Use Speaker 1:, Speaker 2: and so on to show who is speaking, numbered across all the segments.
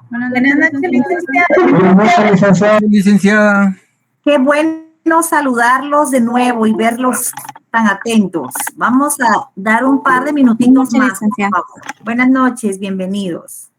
Speaker 1: Buenas
Speaker 2: Buenas
Speaker 1: noches,
Speaker 2: noches,
Speaker 1: licenciada.
Speaker 2: licenciado.
Speaker 3: Buenas noches, licenciada.
Speaker 4: Licenciada.
Speaker 2: Qué bueno saludarlos de nuevo y verlos tan atentos. Vamos a dar un par de minutitos
Speaker 1: Buenas
Speaker 2: más,
Speaker 1: noches,
Speaker 2: por
Speaker 1: licenciada.
Speaker 2: favor. Buenas noches, bienvenidos.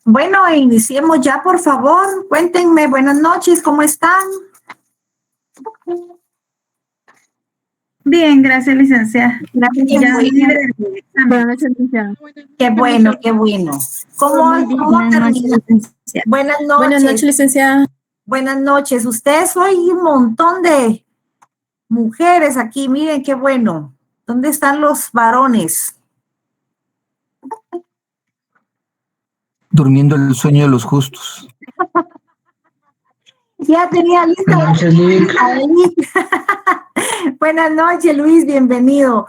Speaker 2: Bueno, iniciemos ya, por favor. Cuéntenme, buenas noches, ¿cómo están?
Speaker 1: Bien, gracias, licenciada.
Speaker 2: Qué
Speaker 1: Ya
Speaker 2: bueno,
Speaker 1: libre del examen.
Speaker 3: Buenas noches, licenciada.
Speaker 2: qué bueno, qué bueno. ¿Cómo
Speaker 3: Buenas noches,
Speaker 2: termina?
Speaker 3: licenciada.
Speaker 2: Buenas
Speaker 3: Buenas noches,
Speaker 2: noches,
Speaker 3: licenciada.
Speaker 2: buenas noches. Ustedes hoy un montón de mujeres aquí, miren qué bueno. ¿Dónde están los varones?
Speaker 4: Durmiendo el sueño de los justos.
Speaker 2: Ya tenía lista.
Speaker 4: Buenas noches, Lick.
Speaker 2: Buenas noches, Luis, bienvenido.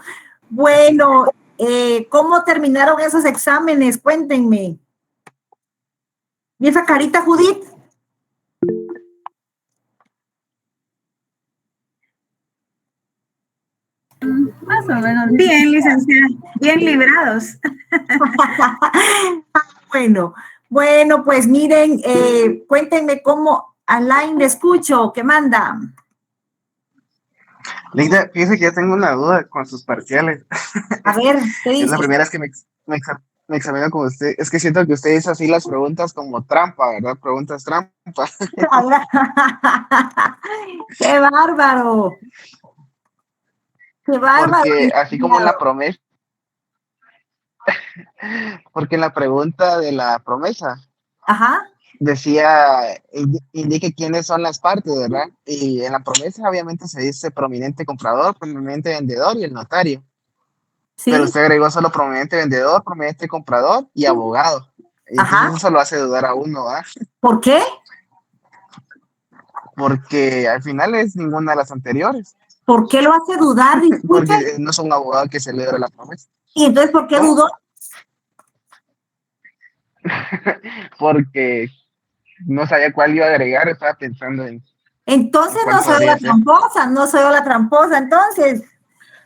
Speaker 2: Bueno, ¿cómo terminaron esos exámenes? Cuéntenme. ¿Y esa carita, Judith?
Speaker 1: Más o menos. Bien, licenciada. Bien librados.
Speaker 2: Bueno, pues miren, cuéntenme cómo Alain le escucho, ¿qué manda?
Speaker 5: Linda, fíjese que ya tengo una duda con sus parciales.
Speaker 2: A ver, ¿qué
Speaker 5: Es
Speaker 2: dice?
Speaker 5: la primera vez que me examino con usted. Es que siento que usted dice así las preguntas como trampa, ¿verdad? Preguntas trampa.
Speaker 2: ¡Qué bárbaro! ¡Qué bárbaro!
Speaker 5: Porque así como en la promesa, porque en la pregunta de la promesa
Speaker 2: Ajá,
Speaker 5: decía, indique quiénes son las partes, ¿verdad? Y en la promesa obviamente se dice prominente comprador, prominente vendedor y el notario. Pero
Speaker 2: sí,
Speaker 5: usted agregó solo prominente vendedor, prominente comprador y abogado. Y
Speaker 2: ajá.
Speaker 5: entonces eso lo hace dudar a uno, ¿ah?
Speaker 2: ¿Por qué?
Speaker 5: Porque al final es ninguna de las anteriores,
Speaker 2: ¿Por qué lo hace dudar? Disculpe.
Speaker 5: porque no es un abogado que celebra la promesa.
Speaker 2: ¿Y entonces por qué
Speaker 5: ¿Cómo?
Speaker 2: dudó?
Speaker 5: Porque no sabía cuál iba a agregar, estaba pensando en
Speaker 2: Entonces
Speaker 5: cuál
Speaker 2: no soy
Speaker 5: podría
Speaker 2: la
Speaker 5: ser.
Speaker 2: tramposa, no soy yo la tramposa, entonces.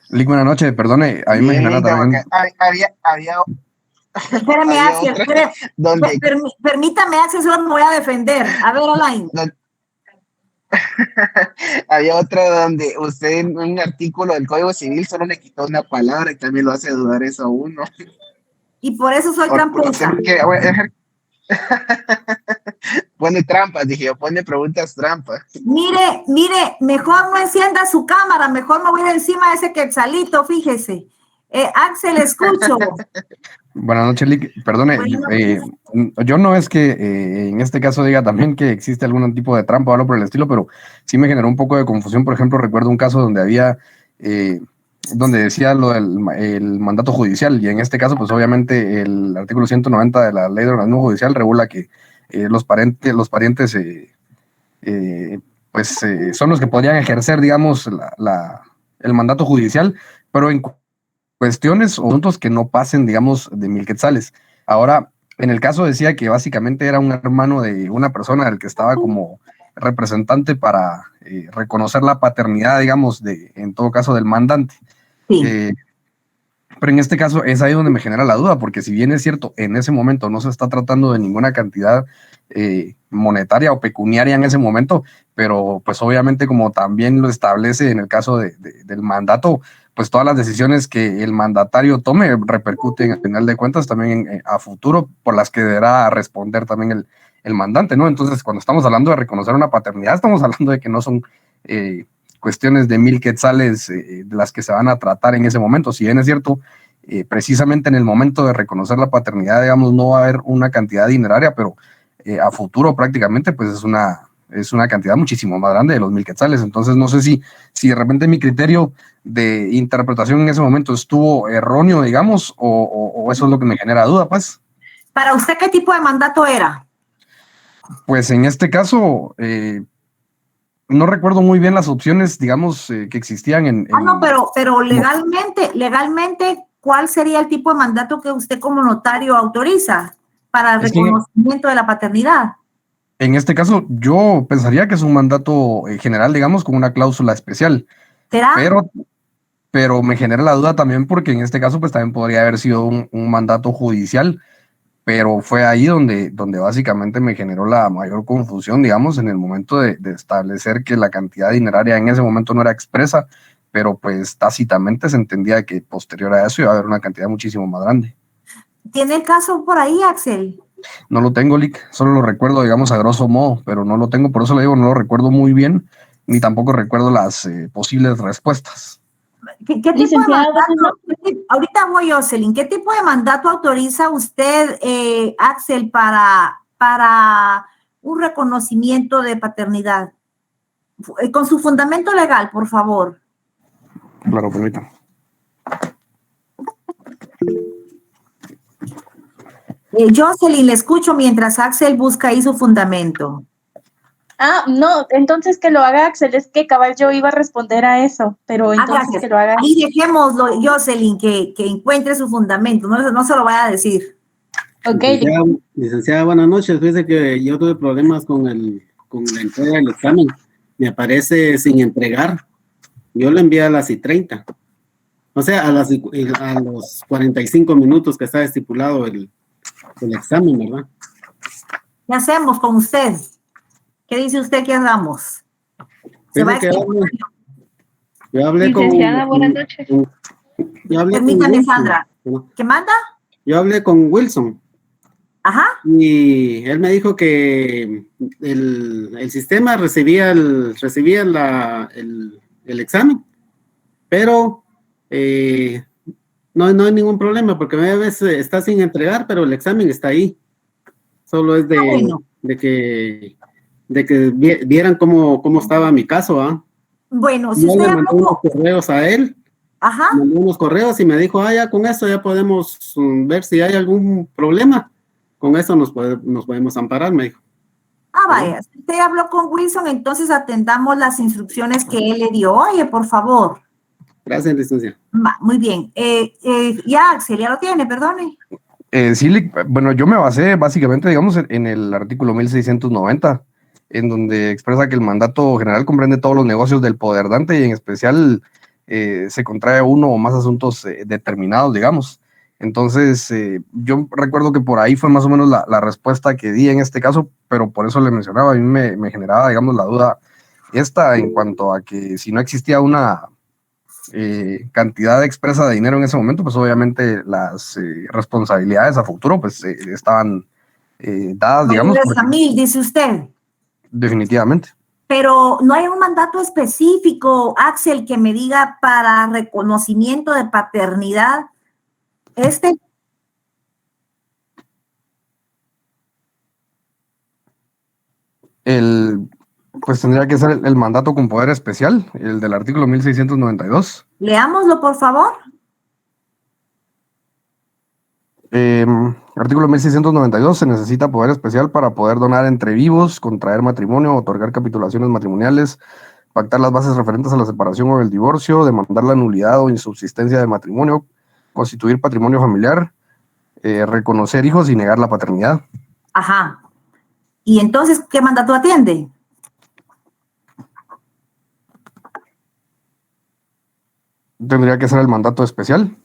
Speaker 4: Lick, buenas noches, perdone, a mí me
Speaker 5: Bien
Speaker 4: genera
Speaker 5: linda,
Speaker 4: también.
Speaker 5: porque
Speaker 2: Espérame,
Speaker 5: había
Speaker 2: Axel,
Speaker 5: otra donde,
Speaker 2: permítame, Axel, solo me voy a defender. A ver, Alain.
Speaker 5: había otra donde usted en un artículo del Código Civil solo le quitó una palabra y también lo hace dudar eso a uno.
Speaker 2: Y por eso soy tramposa.
Speaker 5: Pone trampas, dije yo, pone preguntas trampas.
Speaker 2: Mire, mejor no encienda su cámara, mejor me voy de encima de ese quetzalito, fíjese. Axel, escucho.
Speaker 4: Buenas noches, Lick, perdone, yo no es que en este caso diga también que existe algún tipo de trampa o algo por el estilo, pero sí me generó un poco de confusión. Por ejemplo, recuerdo un caso donde había, donde decía lo del el mandato judicial, y en este caso, pues obviamente el artículo 190 de la ley de organismo judicial regula que los parientes son los que podrían ejercer, digamos, el mandato judicial, pero en cuestiones o asuntos que no pasen, digamos, de 1,000 quetzales. Ahora, en el caso decía que básicamente era un hermano de una persona del que estaba como representante para reconocer la paternidad, digamos, en todo caso, del mandante.
Speaker 2: Sí.
Speaker 4: Pero en este caso es ahí donde me genera la duda, porque si bien es cierto, en ese momento no se está tratando de ninguna cantidad monetaria o pecuniaria en ese momento, pero pues obviamente como también lo establece en el caso del mandato, pues todas las decisiones que el mandatario tome repercuten al final de cuentas también a futuro, por las que deberá responder también el mandante, ¿no? Entonces, cuando estamos hablando de reconocer una paternidad, estamos hablando de que no son cuestiones de 1,000 quetzales de las que se van a tratar en ese momento. Si bien es cierto, precisamente en el momento de reconocer la paternidad, digamos, no va a haber una cantidad dineraria, pero a futuro prácticamente pues es una cantidad muchísimo más grande de los 1,000 quetzales. Entonces no sé si de repente mi criterio de interpretación en ese momento estuvo erróneo, digamos, o eso es lo que me genera duda, pues.
Speaker 2: ¿Para usted qué tipo de mandato era?
Speaker 4: Pues en este caso, no recuerdo muy bien las opciones, digamos, que existían
Speaker 2: No, pero legalmente, ¿cuál sería el tipo de mandato que usted como notario autoriza para el reconocimiento de la paternidad?
Speaker 4: En este caso, yo pensaría que es un mandato general, digamos, con una cláusula especial.
Speaker 2: ¿Será?
Speaker 4: Pero me genera la duda también porque en este caso, pues también podría haber sido un mandato judicial, pero fue ahí donde básicamente me generó la mayor confusión, digamos, en el momento de establecer que la cantidad dineraria en ese momento no era expresa, pero pues tácitamente se entendía que posterior a eso iba a haber una cantidad muchísimo más grande.
Speaker 2: ¿Tiene el caso por ahí, Axel?
Speaker 4: No lo tengo, Lick, solo lo recuerdo, digamos, a grosso modo, pero no lo tengo, por eso le digo, no lo recuerdo muy bien, ni tampoco recuerdo las posibles respuestas.
Speaker 2: ¿Qué tipo de
Speaker 3: Licenciada,
Speaker 2: mandato? Ahorita voy, Jocelyn. ¿Qué tipo de mandato autoriza usted, Axel, para un reconocimiento de paternidad? Con su fundamento legal, por favor.
Speaker 4: Claro, permítame.
Speaker 2: Jocelyn, le escucho mientras Axel busca ahí su fundamento.
Speaker 3: No, entonces que lo haga Axel, es que cabal yo iba a responder a eso, pero entonces
Speaker 2: Gracias.
Speaker 3: que lo haga.
Speaker 2: Ahí dejémoslo, Jocelyn, que encuentre su fundamento, no se lo vaya a decir.
Speaker 3: Ok.
Speaker 6: Licenciada, buenas noches. Fíjese que yo tuve problemas con la entrega del examen. Me aparece sin entregar. Yo lo envié a las 30. O sea, a los 45 minutos que está estipulado el examen, ¿verdad?
Speaker 2: ¿Qué hacemos con usted? ¿Qué dice usted que hagamos? ¿Se va a
Speaker 6: Yo hablé
Speaker 7: Licenciada, buenas noches.
Speaker 2: Permítame, Sandra. ¿Qué manda?
Speaker 6: Yo hablé con Wilson.
Speaker 2: Ajá.
Speaker 6: Y él me dijo que el sistema recibía el examen, pero no hay ningún problema porque a veces está sin entregar, pero el examen está ahí. Solo es de que vieran cómo estaba mi caso, ¿ah?
Speaker 2: Bueno, si
Speaker 6: yo
Speaker 2: usted
Speaker 6: le mandé unos correos a él.
Speaker 2: Ajá.
Speaker 6: Mandé unos correos y me dijo, ya con eso ya podemos ver si hay algún problema. Con eso nos podemos amparar, me dijo.
Speaker 2: Vaya, si usted habló con Wilson, entonces atendamos las instrucciones que él le dio. Oye, por favor.
Speaker 6: Gracias, licenciada.
Speaker 2: Muy bien. Ya, Axel, ya lo tiene, perdone.
Speaker 4: Sí, bueno, yo me basé básicamente, digamos, en el artículo 1690, en donde expresa que el mandato general comprende todos los negocios del poder dante y en especial se contrae uno o más asuntos determinados, digamos. Entonces, yo recuerdo que por ahí fue más o menos la respuesta que di en este caso, pero por eso le mencionaba, a mí me generaba, digamos, la duda esta en cuanto a que si no existía una cantidad expresa de dinero en ese momento, pues obviamente las responsabilidades a futuro pues estaban dadas, digamos.
Speaker 2: 1000, dice usted.
Speaker 4: Definitivamente.
Speaker 2: Pero no hay un mandato específico, Axel, que me diga para reconocimiento de paternidad.
Speaker 4: Pues tendría que ser el mandato con poder especial, el del artículo 1692.
Speaker 2: Leámoslo, por favor.
Speaker 4: Artículo 1692, se necesita poder especial para poder donar entre vivos, contraer matrimonio, otorgar capitulaciones matrimoniales, pactar las bases referentes a la separación o el divorcio, demandar la nulidad o insubsistencia del matrimonio, constituir patrimonio familiar, reconocer hijos y negar la paternidad.
Speaker 2: Ajá. ¿Y entonces qué mandato atiende?
Speaker 4: Tendría que ser el mandato especial.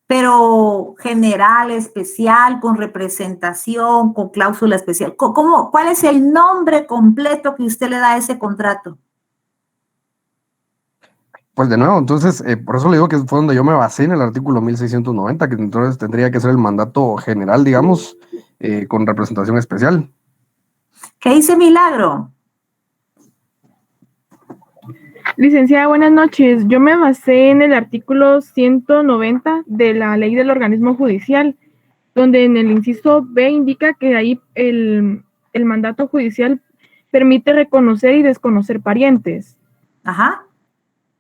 Speaker 2: Pero general, especial, con representación, con cláusula especial. ¿Cuál es el nombre completo que usted le da a ese contrato?
Speaker 4: Pues de nuevo, entonces, por eso le digo que fue donde yo me basé en el artículo 1690, que entonces tendría que ser el mandato general, digamos, con representación especial.
Speaker 2: ¿Qué dice Milagro?
Speaker 7: Licenciada, buenas noches. Yo me basé en el artículo 190 de la Ley del Organismo Judicial, donde en el inciso B indica que ahí el mandato judicial permite reconocer y desconocer parientes.
Speaker 2: Ajá.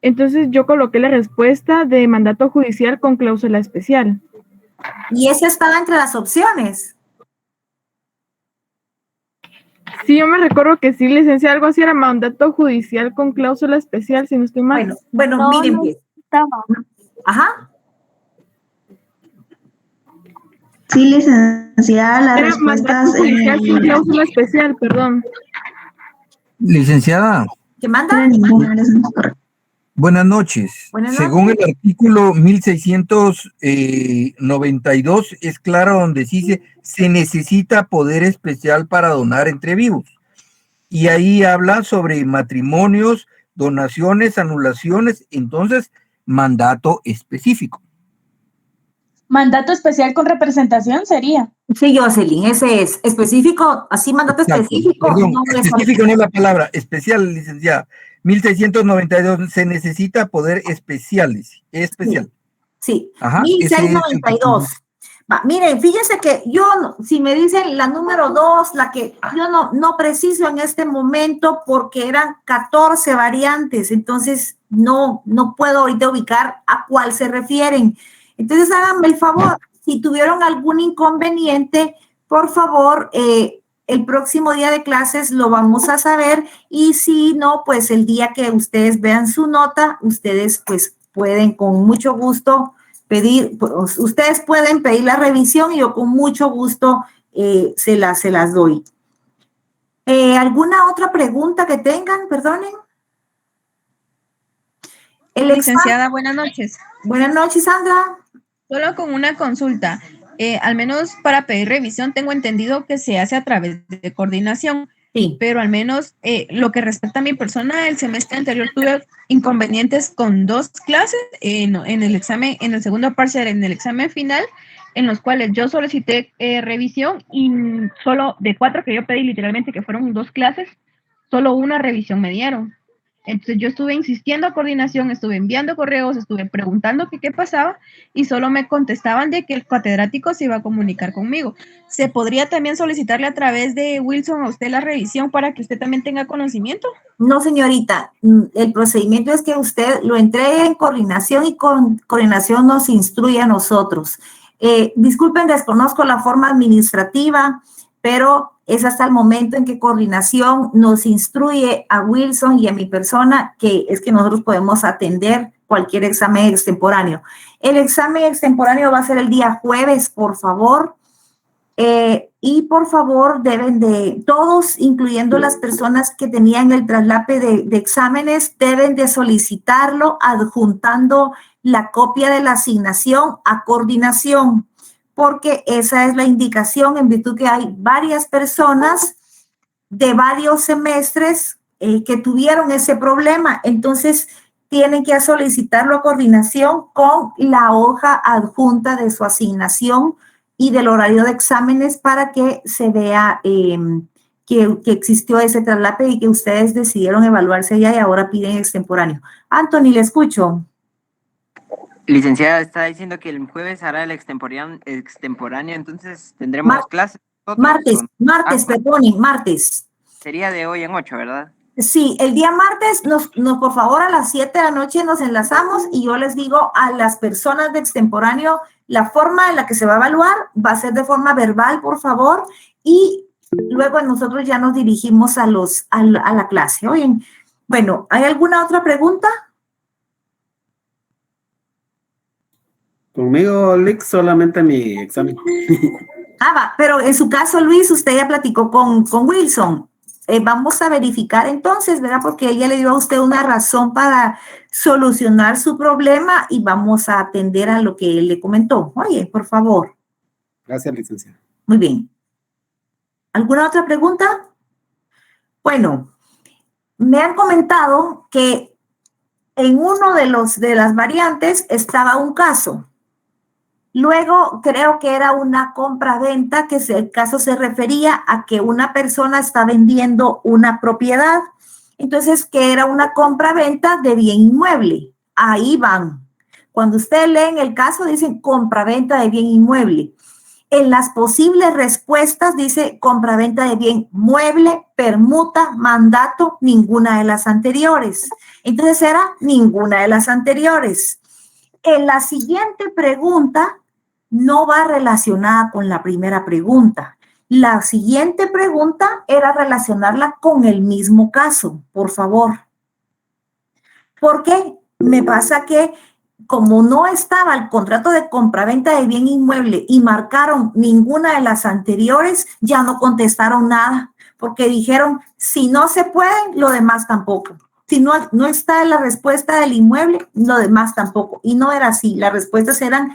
Speaker 7: Entonces yo coloqué la respuesta de mandato judicial con cláusula especial.
Speaker 2: ¿Y esa estaba entre las opciones?
Speaker 7: Sí, yo me recuerdo que sí, licenciada, algo así era mandato judicial con cláusula especial, si no estoy mal.
Speaker 2: Bueno,
Speaker 3: No,
Speaker 2: miren.
Speaker 3: no
Speaker 2: Pues.
Speaker 3: estaba.
Speaker 2: Ajá.
Speaker 1: Sí, licenciada, las
Speaker 7: Era
Speaker 1: respuestas...
Speaker 7: mandato judicial sin cláusula especial, perdón.
Speaker 8: Licenciada,
Speaker 2: ¿Qué manda?
Speaker 1: Era ninguna, eso no es correcto.
Speaker 8: buenas noches.
Speaker 2: Buenas
Speaker 8: Según el artículo 1692, es claro donde dice se necesita poder especial para donar entre vivos. Y ahí habla sobre matrimonios, donaciones, anulaciones, entonces mandato específico.
Speaker 3: Mandato especial con representación sería.
Speaker 2: Sí, Jocelyn, ese es específico, así mandato
Speaker 8: Exacto.
Speaker 2: específico.
Speaker 8: Perdón,
Speaker 2: No me
Speaker 8: específico no es la palabra, especial, licenciada. 1692, se necesita poder especial, dice, especial.
Speaker 2: Sí,
Speaker 8: Ajá, ese es el
Speaker 2: 1692. Va, miren, fíjense que yo, si me dicen la número 2, la que yo no preciso en este momento porque eran 14 variantes, entonces no puedo ahorita ubicar a cuál se refieren. Entonces háganme el favor, si tuvieron algún inconveniente, por favor, el próximo día de clases lo vamos a saber y si no, pues el día que ustedes vean su nota, ustedes pues pueden con mucho gusto pedir, pues, ustedes pueden pedir la revisión y yo con mucho gusto se las doy. ¿Alguna otra pregunta que tengan? Perdonen.
Speaker 9: Licenciada, buenas noches.
Speaker 2: Buenas noches, Sandra.
Speaker 9: Solo con una consulta. Al menos para pedir revisión tengo entendido que se hace a través de coordinación.
Speaker 2: Sí.
Speaker 9: Pero al menos lo que respecta a mi persona, el semestre anterior tuve inconvenientes con 2 clases en el examen, en el segundo parcial, en el examen final, en los cuales yo solicité revisión y solo de 4 que yo pedí, literalmente que fueron 2 clases, solo una revisión me dieron. Entonces yo estuve insistiendo a coordinación, estuve enviando correos, estuve preguntando qué pasaba y solo me contestaban de que el catedrático se iba a comunicar conmigo. ¿Se podría también solicitarle a través de Wilson a usted la revisión para que usted también tenga conocimiento?
Speaker 2: No, señorita, el procedimiento es que usted lo entregue en coordinación y con coordinación nos instruye a nosotros. Disculpen, desconozco la forma administrativa, pero es hasta el momento en que coordinación nos instruye a Wilson y a mi persona que es que nosotros podemos atender cualquier examen extemporáneo. El examen extemporáneo va a ser el día jueves, por favor. Y por favor deben de, todos, incluyendo las personas que tenían el traslape de exámenes, deben de solicitarlo adjuntando la copia de la asignación a coordinación, porque esa es la indicación en virtud que hay varias personas de varios semestres que tuvieron ese problema. Entonces, tienen que solicitarlo a coordinación con la hoja adjunta de su asignación y del horario de exámenes para que se vea que existió ese traslape y que ustedes decidieron evaluarse ya y ahora piden extemporáneo. Anthony, le escucho.
Speaker 10: Licenciada, está diciendo que el jueves hará el extemporáneo, entonces tendremos clases.
Speaker 2: Martes, perdonen, martes.
Speaker 10: Sería de hoy en 8, ¿verdad?
Speaker 2: Sí, el día martes, por favor, a las 7 de la noche nos enlazamos y yo les digo a las personas de extemporáneo la forma en la que se va a evaluar, va a ser de forma verbal, por favor, y luego nosotros ya nos dirigimos a la clase. Oyen, bueno, ¿hay alguna otra pregunta?
Speaker 6: Conmigo, Lick, solamente mi examen.
Speaker 2: Va, pero en su caso, Luis, usted ya platicó con Wilson. Vamos a verificar entonces, ¿verdad? Porque ella le dio a usted una razón para solucionar su problema y vamos a atender a lo que él le comentó. Oye, por favor.
Speaker 6: Gracias, licenciada.
Speaker 2: Muy bien. ¿Alguna otra pregunta? Bueno, me han comentado que en uno de las variantes estaba un caso. Luego creo que era una compra-venta, que el caso se refería a que una persona está vendiendo una propiedad. Entonces, que era una compra-venta de bien inmueble. Ahí van. Cuando ustedes leen el caso, dicen compra-venta de bien inmueble. En las posibles respuestas dice compra-venta de bien mueble, permuta, mandato, ninguna de las anteriores. Entonces era ninguna de las anteriores. En la siguiente pregunta no va relacionada con la primera pregunta. La siguiente pregunta era relacionarla con el mismo caso, por favor. Porque me pasa que como no estaba el contrato de compraventa de bien inmueble y marcaron ninguna de las anteriores, ya no contestaron nada, porque dijeron, si no se pueden, lo demás tampoco. Si no está la respuesta del inmueble, lo demás tampoco. Y no era así, las respuestas eran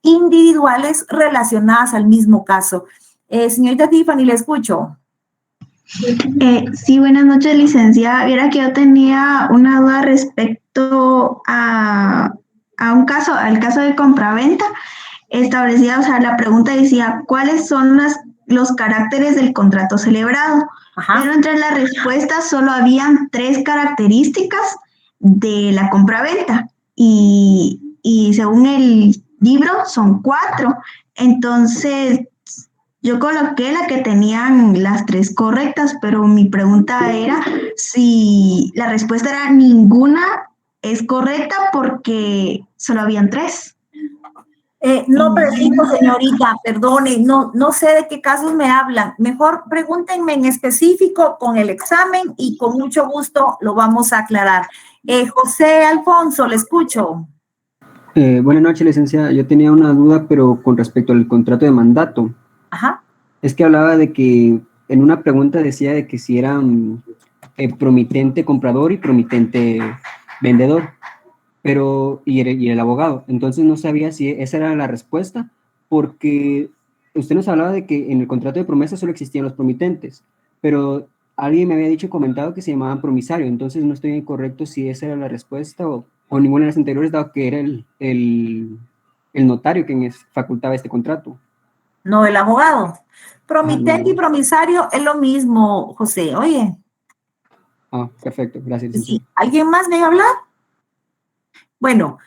Speaker 2: individuales relacionadas al mismo caso. Señorita Tiffany, le escucho.
Speaker 11: Sí, buenas noches, licenciada. Viera que yo tenía una duda respecto a un caso, al caso de compraventa. establecía, o sea, la pregunta decía, ¿cuáles son los caracteres del contrato celebrado?
Speaker 2: Ajá.
Speaker 11: Pero entre las respuestas solo habían 3 características de la compraventa y según el libro son 4. Entonces, yo coloqué la que tenían las 3 correctas, pero mi pregunta era si la respuesta era ninguna es correcta porque solo habían 3.
Speaker 2: No preciso, señorita, perdone, no sé de qué casos me hablan. Mejor pregúntenme en específico con el examen y con mucho gusto lo vamos a aclarar. José Alfonso, le escucho.
Speaker 12: Buenas noches, licenciada. Yo tenía una duda, pero con respecto al contrato de mandato.
Speaker 2: Ajá.
Speaker 12: Es que hablaba de que en una pregunta decía de que si eran promitente comprador y promitente vendedor, pero y el abogado. Entonces no sabía si esa era la respuesta, porque usted nos hablaba de que en el contrato de promesa solo existían los promitentes, pero alguien me había dicho, comentado que se llamaban promisario, entonces no estoy incorrecto si esa era la respuesta o ninguna de las anteriores, dado que era el notario quien facultaba este contrato.
Speaker 2: No, el abogado. Promitente y promisario es lo mismo, José. Oye.
Speaker 12: Ah, perfecto. Gracias.
Speaker 2: Sí. ¿Alguien más me va a hablar? Bueno,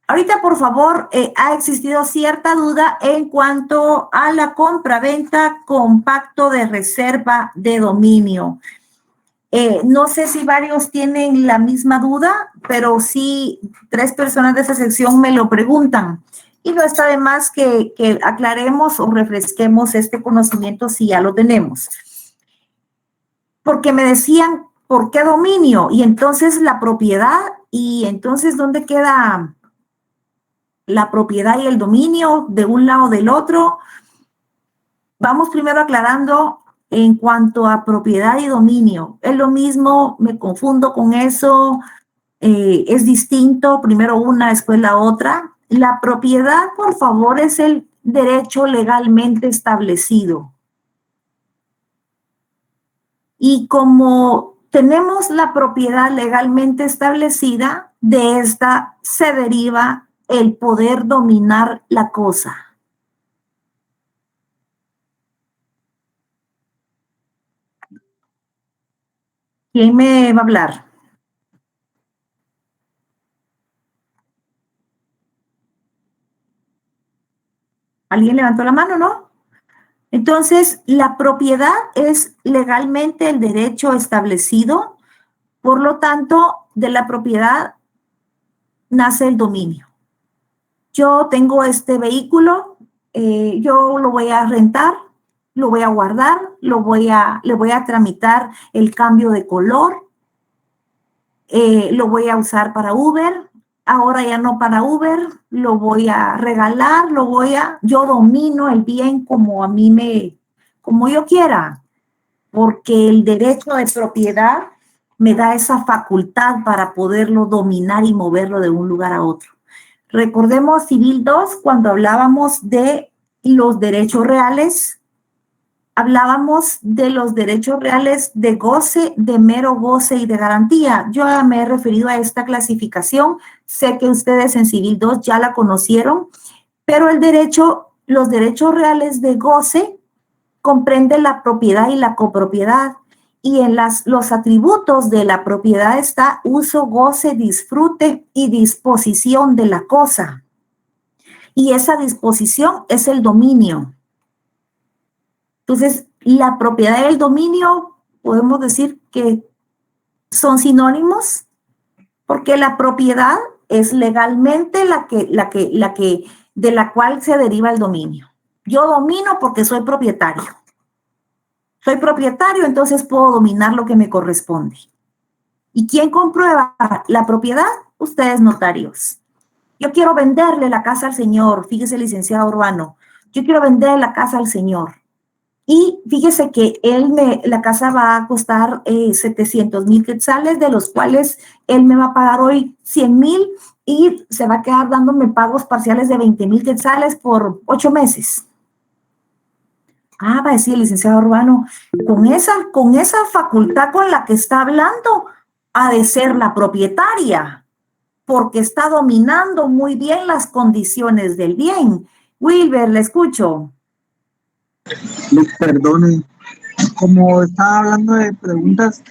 Speaker 2: ahorita, por favor, ha existido cierta duda en cuanto a la compraventa con pacto de reserva de dominio. No sé si varios tienen la misma duda, pero sí 3 personas de esa sección me lo preguntan. Y no está de más que aclaremos o refresquemos este conocimiento si ya lo tenemos. Porque me decían, ¿por qué dominio? Y entonces la propiedad, y entonces ¿dónde queda la propiedad y el dominio de un lado o del otro? Vamos primero aclarando en cuanto a propiedad y dominio. Es lo mismo, me confundo con eso, es distinto, primero una, después la otra. La propiedad, por favor, es el derecho legalmente establecido. Y como tenemos la propiedad legalmente establecida, de esta se deriva el poder dominar la cosa. ¿Quién me va a hablar? ¿Alguien levantó la mano, no? Entonces, la propiedad es legalmente el derecho establecido, por lo tanto, de la propiedad nace el dominio. Yo tengo este vehículo, yo lo voy a rentar, lo voy a guardar, le voy a tramitar el cambio de color, lo voy a usar para Uber, ahora ya no para Uber, lo voy a regalar, yo domino el bien como como yo quiera, porque el derecho de propiedad me da esa facultad para poderlo dominar y moverlo de un lugar a otro. Recordemos Civil 2, cuando hablábamos de los derechos reales, hablábamos de los derechos reales de goce, de mero goce y de garantía. Yo ya me he referido a esta clasificación. Sé que ustedes en Civil 2 ya la conocieron, pero los derechos reales de goce comprenden la propiedad y la copropiedad. Y en los atributos de la propiedad está uso, goce, disfrute y disposición de la cosa. Y esa disposición es el dominio. Entonces, la propiedad y el dominio podemos decir que son sinónimos, porque la propiedad es legalmente de la cual se deriva el dominio. Yo domino porque soy propietario. Soy propietario, entonces puedo dominar lo que me corresponde. ¿Y quién comprueba la propiedad? Ustedes, notarios. Yo quiero venderle la casa al señor, fíjese, licenciado Urbano, yo quiero venderle la casa al señor. Y fíjese que la casa va a costar 700,000 quetzales, de los cuales él me va a pagar hoy 100,000 y se va a quedar dándome pagos parciales de 20,000 quetzales por 8 meses. Va a decir el licenciado Urbano, con esa facultad con la que está hablando, ha de ser la propietaria, porque está dominando muy bien las condiciones del bien. Wilber, le escucho.
Speaker 13: Perdone, como estaba hablando de preguntas,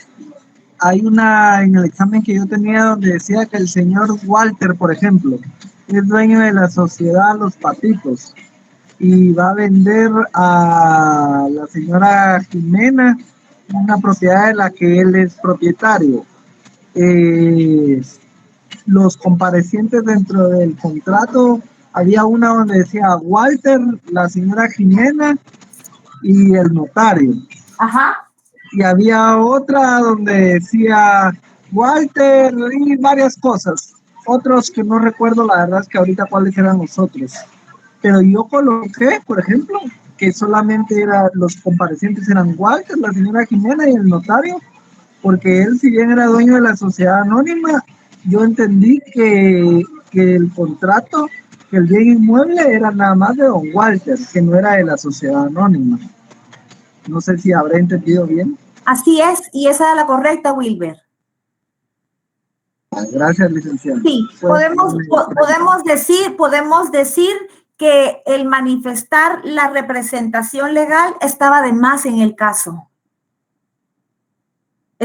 Speaker 13: hay una en el examen que yo tenía donde decía que el señor Walter, por ejemplo, es dueño de la sociedad Los Patitos y va a vender a la señora Jimena una propiedad de la que él es propietario. Los comparecientes dentro del contrato, había una donde decía Walter, la señora Jimena y el notario.
Speaker 2: Ajá.
Speaker 13: Y había otra donde decía Walter y varias cosas. Otros que no recuerdo, la verdad es que ahorita cuáles eran los otros. Pero yo coloqué, por ejemplo, que solamente los comparecientes eran Walter, la señora Jimena y el notario, porque él, si bien era dueño de la sociedad anónima, yo entendí que el contrato, que el bien inmueble era nada más de don Walter, que no era de la sociedad anónima. No sé si habré entendido bien.
Speaker 2: Así es, y esa era la correcta, Wilber.
Speaker 13: Gracias, licenciado.
Speaker 2: Sí, podemos decir que el manifestar la representación legal estaba de más en el caso.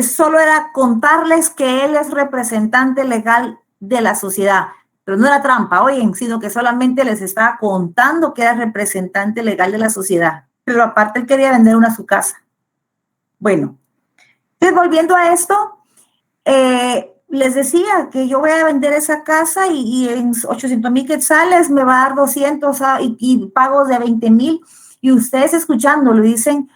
Speaker 2: Solo era contarles que él es representante legal de la sociedad, pero no era trampa, oyen, sino que solamente les estaba contando que era representante legal de la sociedad, pero aparte él quería vender una a su casa. Bueno, entonces volviendo a esto, les decía que yo voy a vender esa casa y en 800,000 quetzales me va a dar 200 y pagos de 20,000, y ustedes escuchándolo dicen,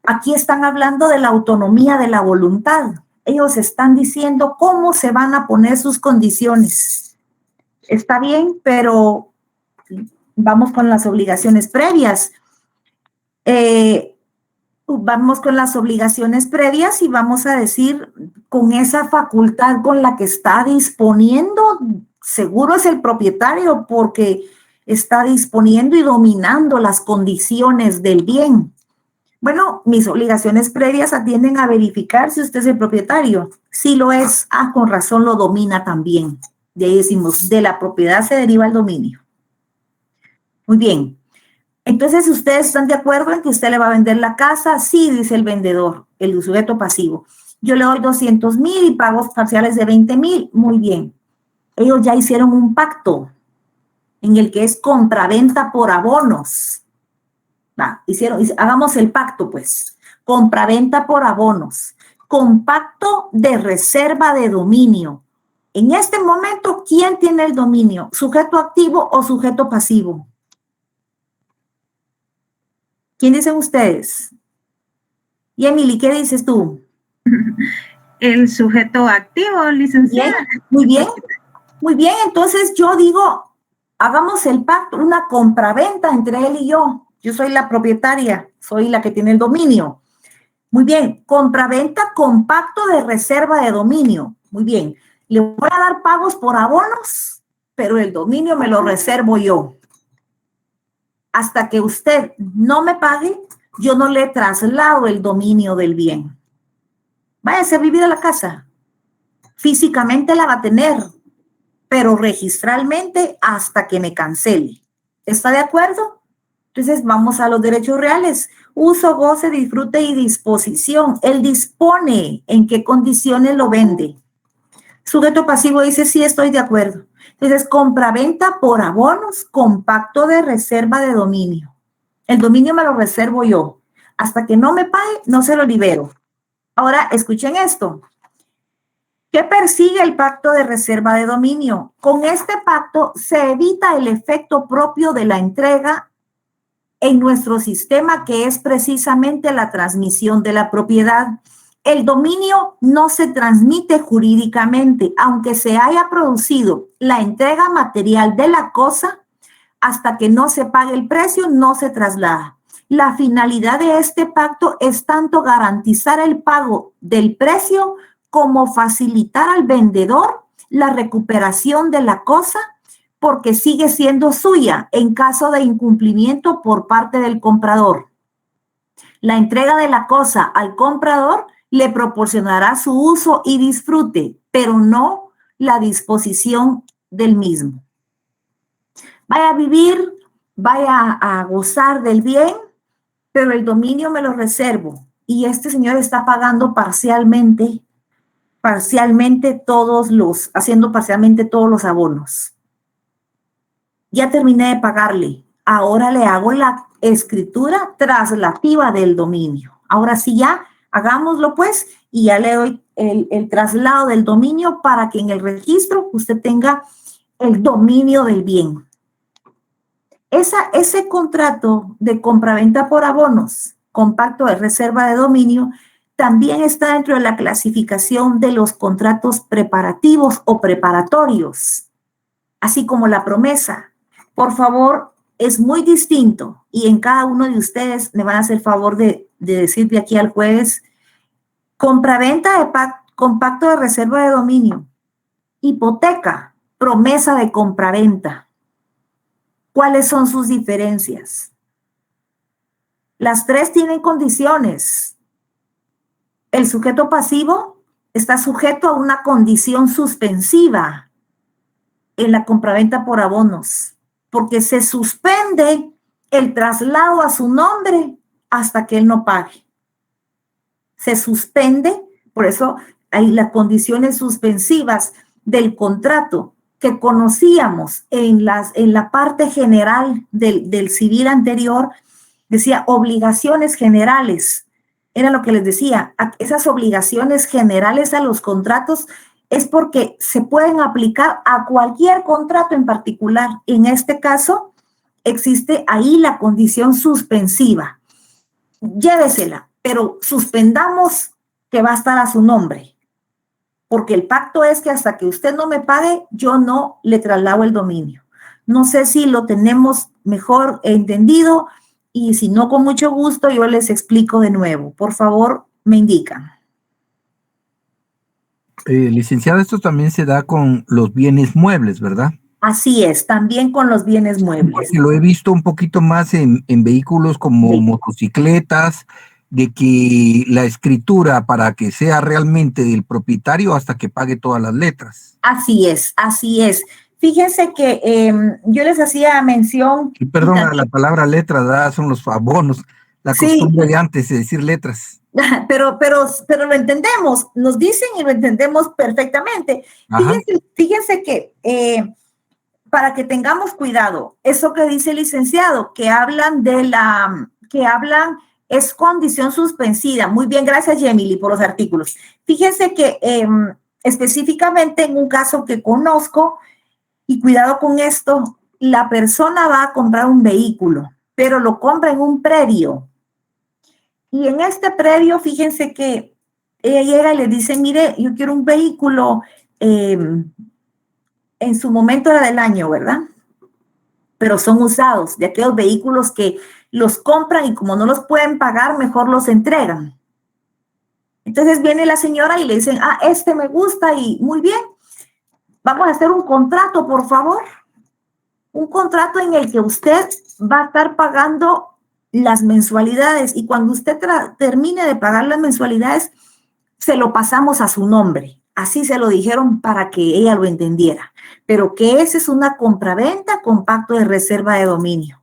Speaker 2: aquí están hablando de la autonomía de la voluntad. Ellos están diciendo cómo se van a poner sus condiciones. Está bien, pero vamos con las obligaciones previas. Vamos con las obligaciones previas y vamos a decir, con esa facultad con la que está disponiendo, seguro es el propietario porque está disponiendo y dominando las condiciones del bien. Bueno, mis obligaciones previas atienden a verificar si usted es el propietario. Si lo es, con razón lo domina también. De ahí decimos, de la propiedad se deriva el dominio. Muy bien. Entonces, ¿ustedes están de acuerdo en que usted le va a vender la casa? Sí, dice el vendedor, el sujeto pasivo. Yo le doy 200,000 y pagos parciales de 20,000. Muy bien. Ellos ya hicieron un pacto en el que es compraventa por abonos. Hagamos el pacto, pues. Compraventa por abonos. Compacto de reserva de dominio. En este momento, ¿quién tiene el dominio? ¿Sujeto activo o sujeto pasivo? ¿Quién dicen ustedes? Y Emily, ¿qué dices tú?
Speaker 1: El sujeto activo, licenciada.
Speaker 2: Muy bien. Muy bien, entonces yo digo, hagamos el pacto, una compraventa entre él y yo. Yo soy la propietaria, soy la que tiene el dominio. Muy bien, compraventa con pacto de reserva de dominio. Muy bien, le voy a dar pagos por abonos, pero el dominio me lo reservo yo. Hasta que usted no me pague, yo no le traslado el dominio del bien. Váyase a vivir a la casa. Físicamente la va a tener, pero registralmente hasta que me cancele. ¿Está de acuerdo? Entonces vamos a los derechos reales. Uso, goce, disfrute y disposición. Él dispone en qué condiciones lo vende. Sujeto pasivo dice, sí, estoy de acuerdo. Entonces, compraventa por abonos con pacto de reserva de dominio. El dominio me lo reservo yo. Hasta que no me pague, no se lo libero. Ahora, escuchen esto. ¿Qué persigue el pacto de reserva de dominio? Con este pacto se evita el efecto propio de la entrega en nuestro sistema, que es precisamente la transmisión de la propiedad. El dominio no se transmite jurídicamente, aunque se haya producido la entrega material de la cosa, hasta que no se pague el precio, no se traslada. La finalidad de este pacto es tanto garantizar el pago del precio como facilitar al vendedor la recuperación de la cosa, porque sigue siendo suya en caso de incumplimiento por parte del comprador. La entrega de la cosa al comprador le proporcionará su uso y disfrute, pero no la disposición del mismo. Vaya a vivir, vaya a gozar del bien, pero el dominio me lo reservo. Y este señor está pagando parcialmente haciendo parcialmente todos los abonos. Ya terminé de pagarle. Ahora le hago la escritura traslativa del dominio. Ahora sí ya, hagámoslo pues, y ya le doy el traslado del dominio para que en el registro usted tenga el dominio del bien. Ese contrato de compraventa por abonos, con pacto de reserva de dominio, también está dentro de la clasificación de los contratos preparativos o preparatorios, así como la promesa. Por favor, es muy distinto y en cada uno de ustedes me van a hacer favor de decir de aquí al jueves, compraventa con pacto de reserva de dominio, hipoteca, promesa de compraventa. ¿Cuáles son sus diferencias? Las tres tienen condiciones. El sujeto pasivo está sujeto a una condición suspensiva en la compraventa por abonos, porque se suspende el traslado a su nombre hasta que él no pague. Se suspende, por eso hay las condiciones suspensivas del contrato que conocíamos en la parte general del civil anterior, decía obligaciones generales. Era lo que les decía, esas obligaciones generales a los contratos es porque se pueden aplicar a cualquier contrato en particular. En este caso, existe ahí la condición suspensiva. Llévesela, pero suspendamos que va a estar a su nombre. Porque el pacto es que hasta que usted no me pague, yo no le traslado el dominio. No sé si lo tenemos mejor entendido y si no, con mucho gusto yo les explico de nuevo. Por favor, me indican.
Speaker 8: Licenciada, esto también se da con los bienes muebles, ¿verdad?
Speaker 2: Así es, también con los bienes muebles.
Speaker 8: Porque lo he visto un poquito más en vehículos como
Speaker 2: Sí.
Speaker 8: Motocicletas, de que la escritura para que sea realmente del propietario hasta que pague todas las letras.
Speaker 2: Así es, así es. Fíjense que yo les hacía mención.
Speaker 8: Y perdón, la palabra letras, ¿verdad? Son los abonos, la
Speaker 2: Sí.
Speaker 8: costumbre de antes de decir letras.
Speaker 2: Pero lo entendemos, nos dicen y lo entendemos perfectamente.
Speaker 8: Ajá.
Speaker 2: Fíjense que para que tengamos cuidado, eso que dice el licenciado, que hablan es condición suspensiva. Muy bien, gracias, Yemily, por los artículos. Fíjense que específicamente en un caso que conozco, y cuidado con esto, la persona va a comprar un vehículo, pero lo compra en un predio. Y en este predio, fíjense que ella llega y le dice, mire, yo quiero un vehículo, en su momento era del año, ¿verdad? Pero son usados, de aquellos vehículos que los compran y como no los pueden pagar, mejor los entregan. Entonces viene la señora y le dicen, este me gusta y muy bien, vamos a hacer un contrato, por favor. Un contrato en el que usted va a estar pagando las mensualidades y cuando usted termine de pagar las mensualidades, se lo pasamos a su nombre. Así se lo dijeron para que ella lo entendiera. Pero que esa es una compraventa con pacto de reserva de dominio.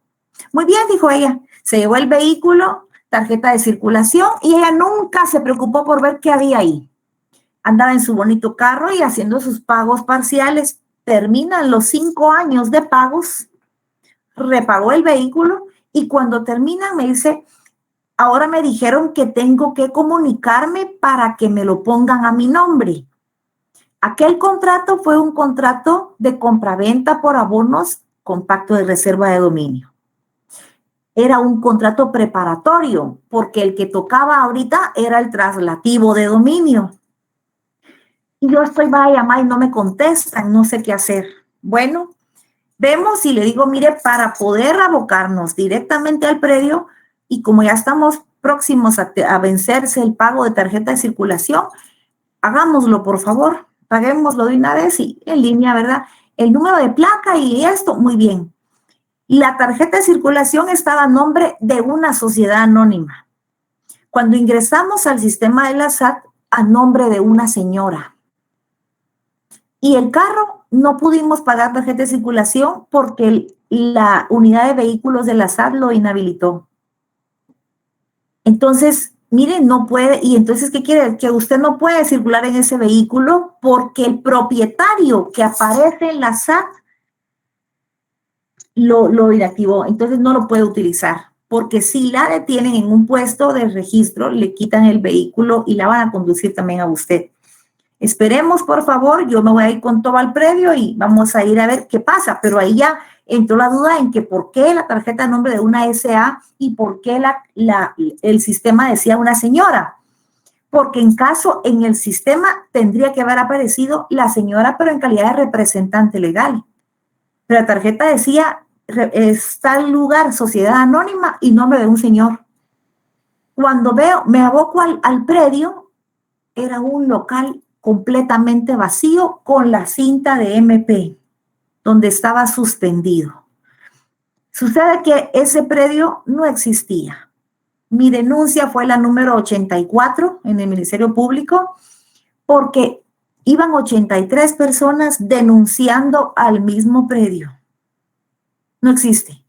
Speaker 2: Muy bien, dijo ella. Se llevó el vehículo, tarjeta de circulación y ella nunca se preocupó por ver qué había ahí. Andaba en su bonito carro y haciendo sus pagos parciales. Terminan los 5 años de pagos, repagó el vehículo y cuando terminan me dice, ahora me dijeron que tengo que comunicarme para que me lo pongan a mi nombre. Aquel contrato fue un contrato de compraventa por abonos con pacto de reserva de dominio. Era un contrato preparatorio porque el que tocaba ahorita era el traslativo de dominio. Y yo estoy, vaya, y no me contestan, no sé qué hacer. Bueno, vemos y le digo, mire, para poder abocarnos directamente al predio y como ya estamos próximos a vencerse el pago de tarjeta de circulación, hagámoslo, por favor, paguémoslo de una vez y en línea, ¿verdad? El número de placa y esto, muy bien. La tarjeta de circulación estaba a nombre de una sociedad anónima. Cuando ingresamos al sistema de la SAT, a nombre de una señora. Y el carro no pudimos pagar tarjeta de circulación porque la unidad de vehículos de la SAT lo inhabilitó. Entonces, miren, no puede, y entonces, ¿qué quiere? Que usted no puede circular en ese vehículo porque el propietario que aparece en la SAT lo inactivó, entonces no lo puede utilizar, porque si la detienen en un puesto de registro, le quitan el vehículo y la van a conducir también a usted. Esperemos, por favor, yo me voy a ir con todo al previo y vamos a ir a ver qué pasa, pero ahí ya entró la duda en que por qué la tarjeta de nombre de una SA y por qué el sistema decía una señora. Porque en el sistema tendría que haber aparecido la señora, pero en calidad de representante legal. Pero la tarjeta decía, está el lugar, sociedad anónima y nombre de un señor. Cuando me aboco al predio, era un local completamente vacío con la cinta de MP, donde estaba suspendido. Sucede que ese predio no existía. Mi denuncia fue la número 84 en el Ministerio Público porque iban 83 personas denunciando al mismo predio. No existe.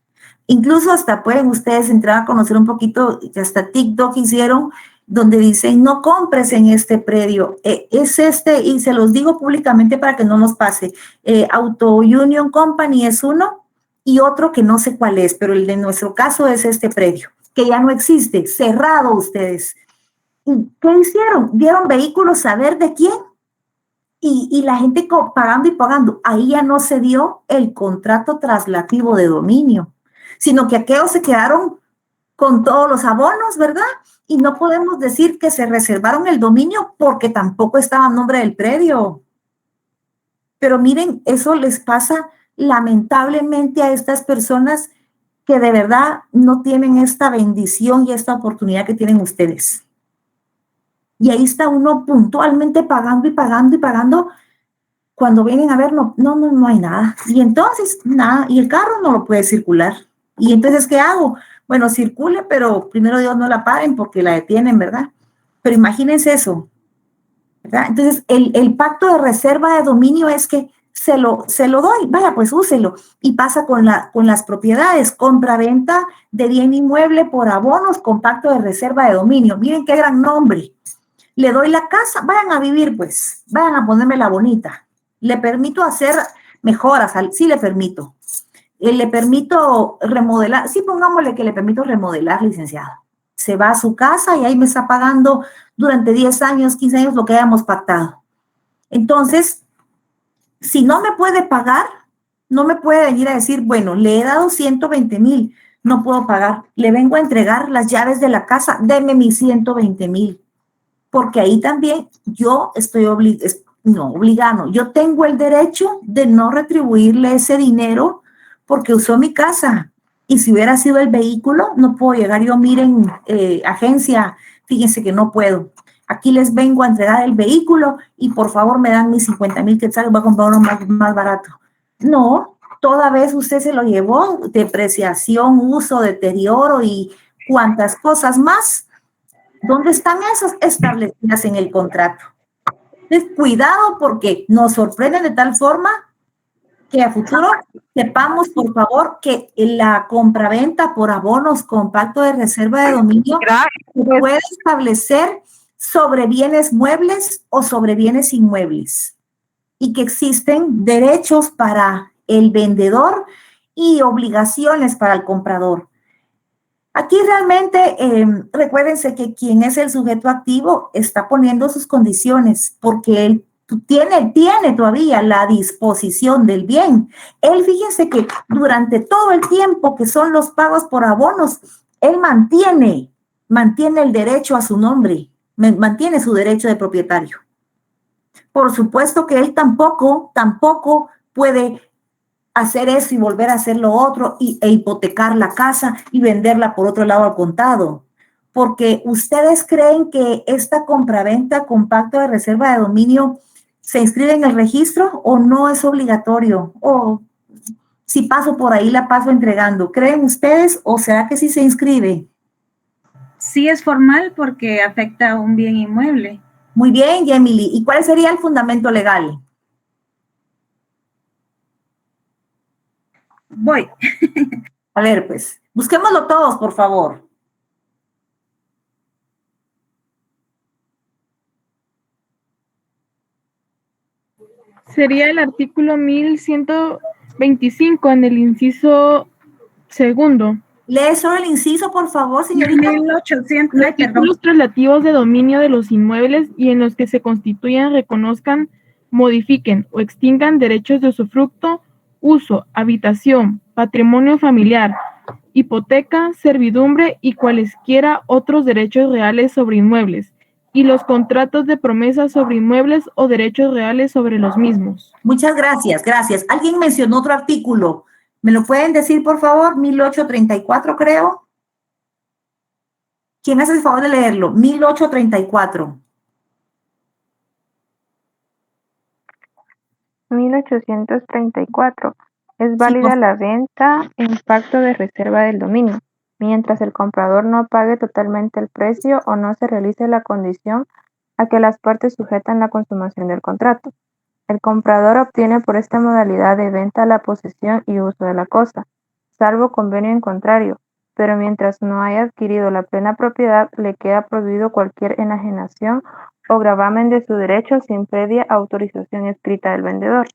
Speaker 2: Incluso hasta pueden ustedes entrar a conocer un poquito, hasta TikTok hicieron, donde dicen, no compres en este predio. Es este, y se los digo públicamente para que no nos pase. Auto Union Company es uno y otro que no sé cuál es, pero el de nuestro caso es este predio, que ya no existe, cerrado ustedes. ¿Y qué hicieron? ¿Dieron vehículos a ver de quién? Y la gente pagando y pagando. Ahí ya no se dio el contrato traslativo de dominio, sino que aquellos se quedaron con todos los abonos, ¿verdad? Y no podemos decir que se reservaron el dominio porque tampoco estaba a nombre del predio. Pero miren, eso les pasa lamentablemente a estas personas que de verdad no tienen esta bendición y esta oportunidad que tienen ustedes. Y ahí está uno puntualmente pagando y pagando y pagando. Cuando vienen a ver, no hay nada. Y entonces, nada, y el carro no lo puede circular. Y entonces, ¿qué hago? Bueno, circule, pero primero Dios no la paren porque la detienen, ¿verdad? Pero imagínense eso, ¿verdad? Entonces, el pacto de reserva de dominio es que se lo doy, vaya, pues úselo. Y pasa con las propiedades, compra-venta de bien inmueble por abonos con pacto de reserva de dominio. Miren qué gran nombre. Le doy la casa, vayan a vivir, pues, vayan a ponerme la bonita. Le permito hacer mejoras, sí le permito. Le permito remodelar, sí, pongámosle que le permito remodelar, licenciado. Se va a su casa y ahí me está pagando durante 10 años, 15 años lo que hayamos pactado. Entonces, si no me puede pagar, no me puede venir a decir, bueno, le he dado 120,000, no puedo pagar. Le vengo a entregar las llaves de la casa, deme mis 120,000. Porque ahí también yo estoy obligando. Yo tengo el derecho de no retribuirle ese dinero porque usó mi casa. Y si hubiera sido el vehículo, no puedo llegar yo, miren, agencia, fíjense que no puedo. Aquí les vengo a entregar el vehículo y por favor me dan mis 50,000 quetzales, voy a comprar uno más barato. No, toda vez usted se lo llevó, depreciación, uso, deterioro y cuantas cosas más. ¿Dónde están esas establecidas en el contrato? Entonces, cuidado porque nos sorprenden de tal forma que a futuro sepamos, por favor, que la compraventa por abonos con pacto de reserva de dominio se puede establecer sobre bienes muebles o sobre bienes inmuebles y que existen derechos para el vendedor y obligaciones para el comprador. Aquí realmente recuérdense que quien es el sujeto activo está poniendo sus condiciones porque él tiene todavía la disposición del bien. Él, fíjense que durante todo el tiempo que son los pagos por abonos, él mantiene el derecho a su nombre, mantiene su derecho de propietario. Por supuesto que él tampoco puede hacer eso y volver a hacer lo otro e hipotecar la casa y venderla por otro lado al contado. Porque ustedes creen que esta compraventa con pacto de reserva de dominio se inscribe en el registro o no es obligatorio. O si paso por ahí la paso entregando. ¿Creen ustedes o será que sí se inscribe?
Speaker 1: Sí es formal porque afecta a un bien inmueble.
Speaker 2: Muy bien, Emily. ¿Y cuál sería el fundamento legal?
Speaker 1: Voy.
Speaker 2: A ver, pues, busquémoslo todos, por favor.
Speaker 7: Sería el artículo 1125 en el inciso segundo.
Speaker 2: Lee solo el inciso, por favor, señorita.
Speaker 1: 1800,
Speaker 7: Los títulos traslativos de dominio de los inmuebles y en los que se constituyan, reconozcan, modifiquen o extingan derechos de usufructo, uso, habitación, patrimonio familiar, hipoteca, servidumbre y cualesquiera otros derechos reales sobre inmuebles, y los contratos de promesa sobre inmuebles o derechos reales sobre los mismos.
Speaker 2: Muchas gracias, gracias. Alguien mencionó otro artículo. ¿Me lo pueden decir, por favor? 1834, creo. ¿Quién hace el favor de leerlo? 1834.
Speaker 14: 1834. Es válida la venta en pacto de reserva del dominio, mientras el comprador no pague totalmente el precio o no se realice la condición a que las partes sujetan la consumación del contrato. El comprador obtiene por esta modalidad de venta la posesión y uso de la cosa, salvo convenio en contrario, pero mientras no haya adquirido la plena propiedad, le queda prohibido cualquier enajenación o gravamen de su derecho sin previa autorización escrita del vendedor.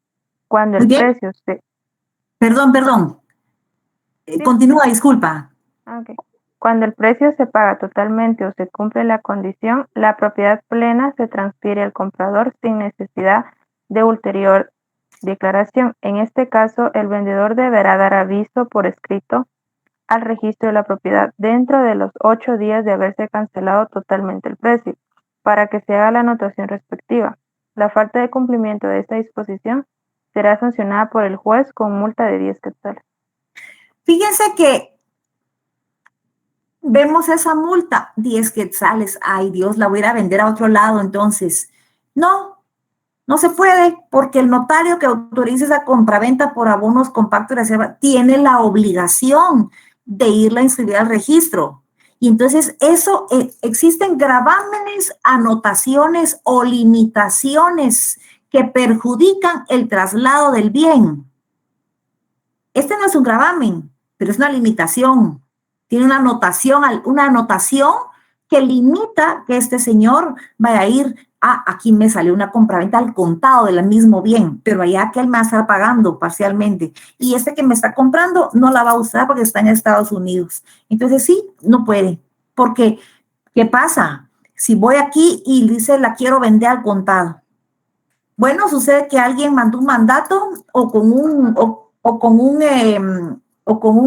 Speaker 14: Cuando el precio se...
Speaker 2: Perdón. Continúa, disculpa.
Speaker 14: Okay. Cuando el precio se paga totalmente o se cumple la condición, la propiedad plena se transfiere al comprador sin necesidad de ulterior declaración. En este caso, el vendedor deberá dar aviso por escrito al registro de la propiedad dentro de los 8 días de haberse cancelado totalmente el precio, para que se haga la anotación respectiva. La falta de cumplimiento de esta disposición será sancionada por el juez con multa de 10 quetzales.
Speaker 2: Fíjense que vemos esa multa, 10 quetzales. Ay, Dios, la voy a ir a vender a otro lado, entonces. No se puede, porque el notario que autoriza esa compraventa por abonos compacto de reserva tiene la obligación de irla a inscribir al registro. Y entonces eso, existen gravámenes, anotaciones o limitaciones que perjudican el traslado del bien. Este no es un gravamen, pero es una limitación. Tiene una anotación que limita que este señor vaya a ir aquí me salió una compraventa al contado del mismo bien, pero allá que él me va a estar pagando parcialmente. Y este que me está comprando no la va a usar porque está en Estados Unidos. Entonces sí, no puede. Porque, ¿qué pasa? Si voy aquí y dice la quiero vender al contado. Bueno, sucede que alguien mandó un mandato o con un,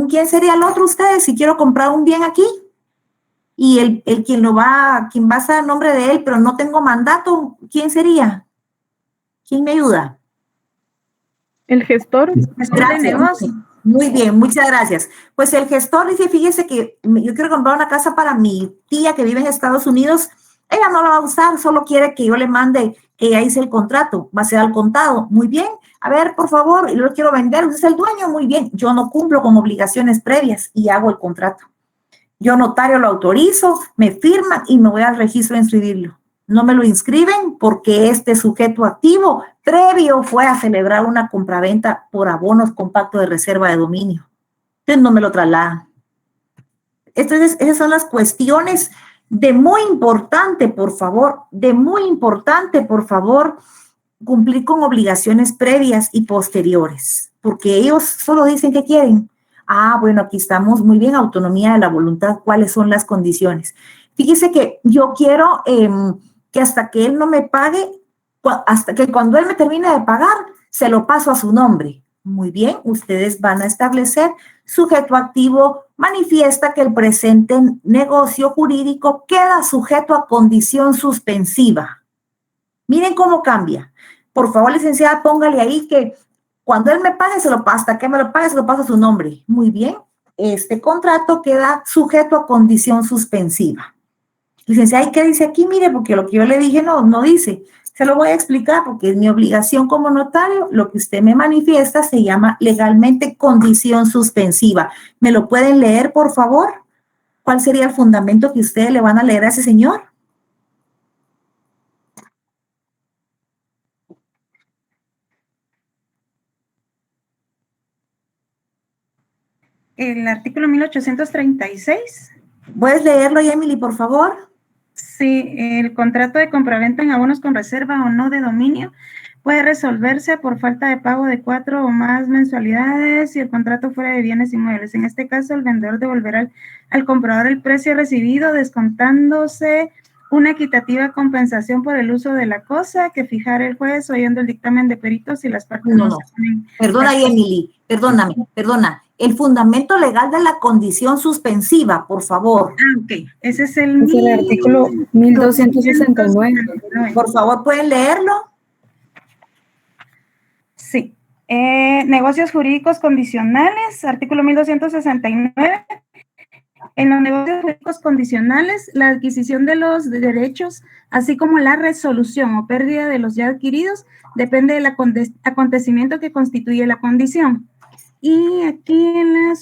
Speaker 2: ¿quién sería el otro ustedes? Si quiero comprar un bien aquí. Y quien va a estar a nombre de él, pero no tengo mandato, ¿quién sería? ¿Quién me ayuda?
Speaker 7: El gestor.
Speaker 2: Gracias. Muy bien, muchas gracias. Pues el gestor dice, fíjese que yo quiero comprar una casa para mi tía que vive en Estados Unidos. Ella no la va a usar, solo quiere que yo le mande que ya hice el contrato, va a ser al contado. Muy bien, a ver, por favor, yo lo quiero vender, usted es el dueño, muy bien. Yo no cumplo con obligaciones previas y hago el contrato. Yo notario lo autorizo, me firman y me voy al registro a inscribirlo. No me lo inscriben porque este sujeto activo previo fue a celebrar una compraventa por abonos compacto de reserva de dominio. Entonces no me lo trasladan. Entonces esas son las cuestiones de muy importante, por favor, cumplir con obligaciones previas y posteriores, porque ellos solo dicen que quieren. Bueno, aquí estamos, muy bien, autonomía de la voluntad, ¿cuáles son las condiciones? Fíjese que yo quiero que hasta que él no me pague, hasta que cuando él me termine de pagar, se lo paso a su nombre. Muy bien, ustedes van a establecer sujeto activo, manifiesta que el presente negocio jurídico queda sujeto a condición suspensiva. Miren cómo cambia. Por favor, licenciada, póngale ahí que cuando él me pague, se lo pasa, hasta que me lo pague, se lo pasa a su nombre. Muy bien, este contrato queda sujeto a condición suspensiva. Licenciada, ¿y qué dice aquí? Mire, porque lo que yo le dije no dice. Se lo voy a explicar porque es mi obligación como notario. Lo que usted me manifiesta se llama legalmente condición suspensiva. ¿Me lo pueden leer, por favor? ¿Cuál sería el fundamento que ustedes le van a leer a ese señor?
Speaker 1: El artículo 1836.
Speaker 2: ¿Puedes leerlo, Emily, por favor?
Speaker 1: Sí, el contrato de compraventa en abonos con reserva o no de dominio puede resolverse por falta de pago de 4 o más mensualidades si el contrato fuera de bienes inmuebles. En este caso, el vendedor devolverá al comprador el precio recibido, descontándose una equitativa compensación por el uso de la cosa que fijará el juez oyendo el dictamen de peritos y las partes
Speaker 2: No.
Speaker 1: se ponen.
Speaker 2: Perdona, Emily, perdona. El fundamento legal de la condición suspensiva, por favor.
Speaker 1: Ok. Ese es el
Speaker 15: artículo 1269.
Speaker 2: Por favor, ¿pueden leerlo?
Speaker 1: Sí. Negocios jurídicos condicionales, artículo 1269. En los negocios jurídicos condicionales, la adquisición de los derechos, así como la resolución o pérdida de los ya adquiridos, depende del acontecimiento que constituye la condición. Y aquí en la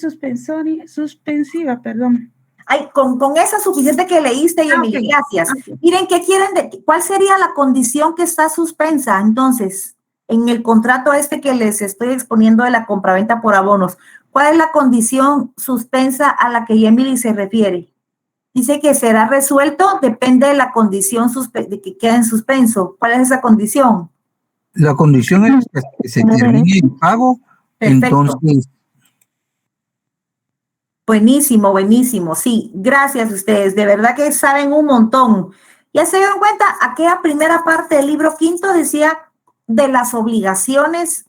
Speaker 1: suspensiva, perdón.
Speaker 2: Ay, con esa suficiente que leíste, Emily,
Speaker 1: Okay.
Speaker 2: gracias.
Speaker 1: Okay.
Speaker 2: Miren, ¿qué quieren? ¿Cuál sería la condición que está suspensa? Entonces, en el contrato que les estoy exponiendo de la compraventa por abonos, ¿cuál es la condición suspensa a la que Emily se refiere? Dice que será resuelto, depende de la condición de que quede en suspenso. ¿Cuál es esa condición?
Speaker 8: La condición es que se termine el pago.
Speaker 2: Perfecto.
Speaker 8: Entonces,
Speaker 2: Buenísimo, sí, gracias a ustedes, de verdad que saben un montón. Ya se dieron cuenta, aquella primera parte del libro quinto decía de las obligaciones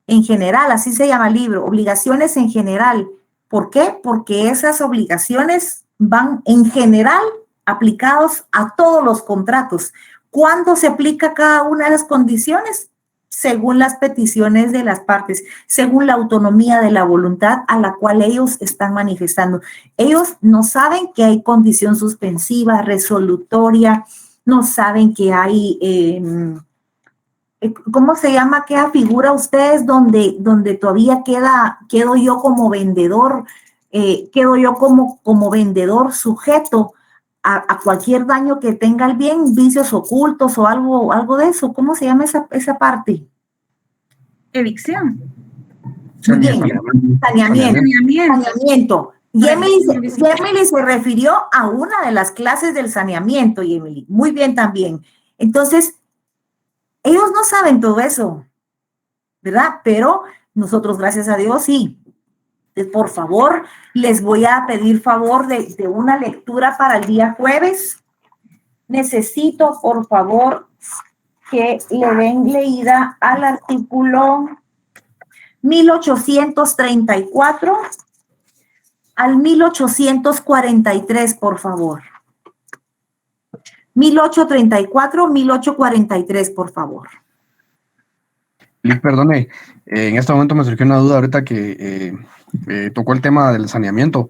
Speaker 2: en general, así se llama el libro, obligaciones en general. ¿Por qué? Porque esas obligaciones van en general aplicados a todos los contratos. ¿Cuándo se aplica cada una de las condiciones? Según las peticiones de las partes, según la autonomía de la voluntad a la cual ellos están manifestando. Ellos no saben que hay condición suspensiva, resolutoria, no saben que hay, ¿cómo se llama? ¿Qué figura ustedes donde todavía quedo yo como vendedor, como vendedor sujeto a cualquier daño que tenga el bien, vicios ocultos o algo de eso? ¿Cómo se llama esa parte?
Speaker 1: Evicción.
Speaker 2: Muy bien. Saneamiento. Y Emily se refirió a una de las clases del saneamiento, y Emily. Muy bien también. Entonces, ellos no saben todo eso, ¿verdad? Pero nosotros, gracias a Dios, sí. Por favor, les voy a pedir favor de una lectura para el día jueves. Necesito, por favor, que le den leída al artículo 1834 al 1843, por favor. 1834, 1843, por favor.
Speaker 4: Liz, perdone, en este momento me surgió una duda ahorita que tocó el tema del saneamiento.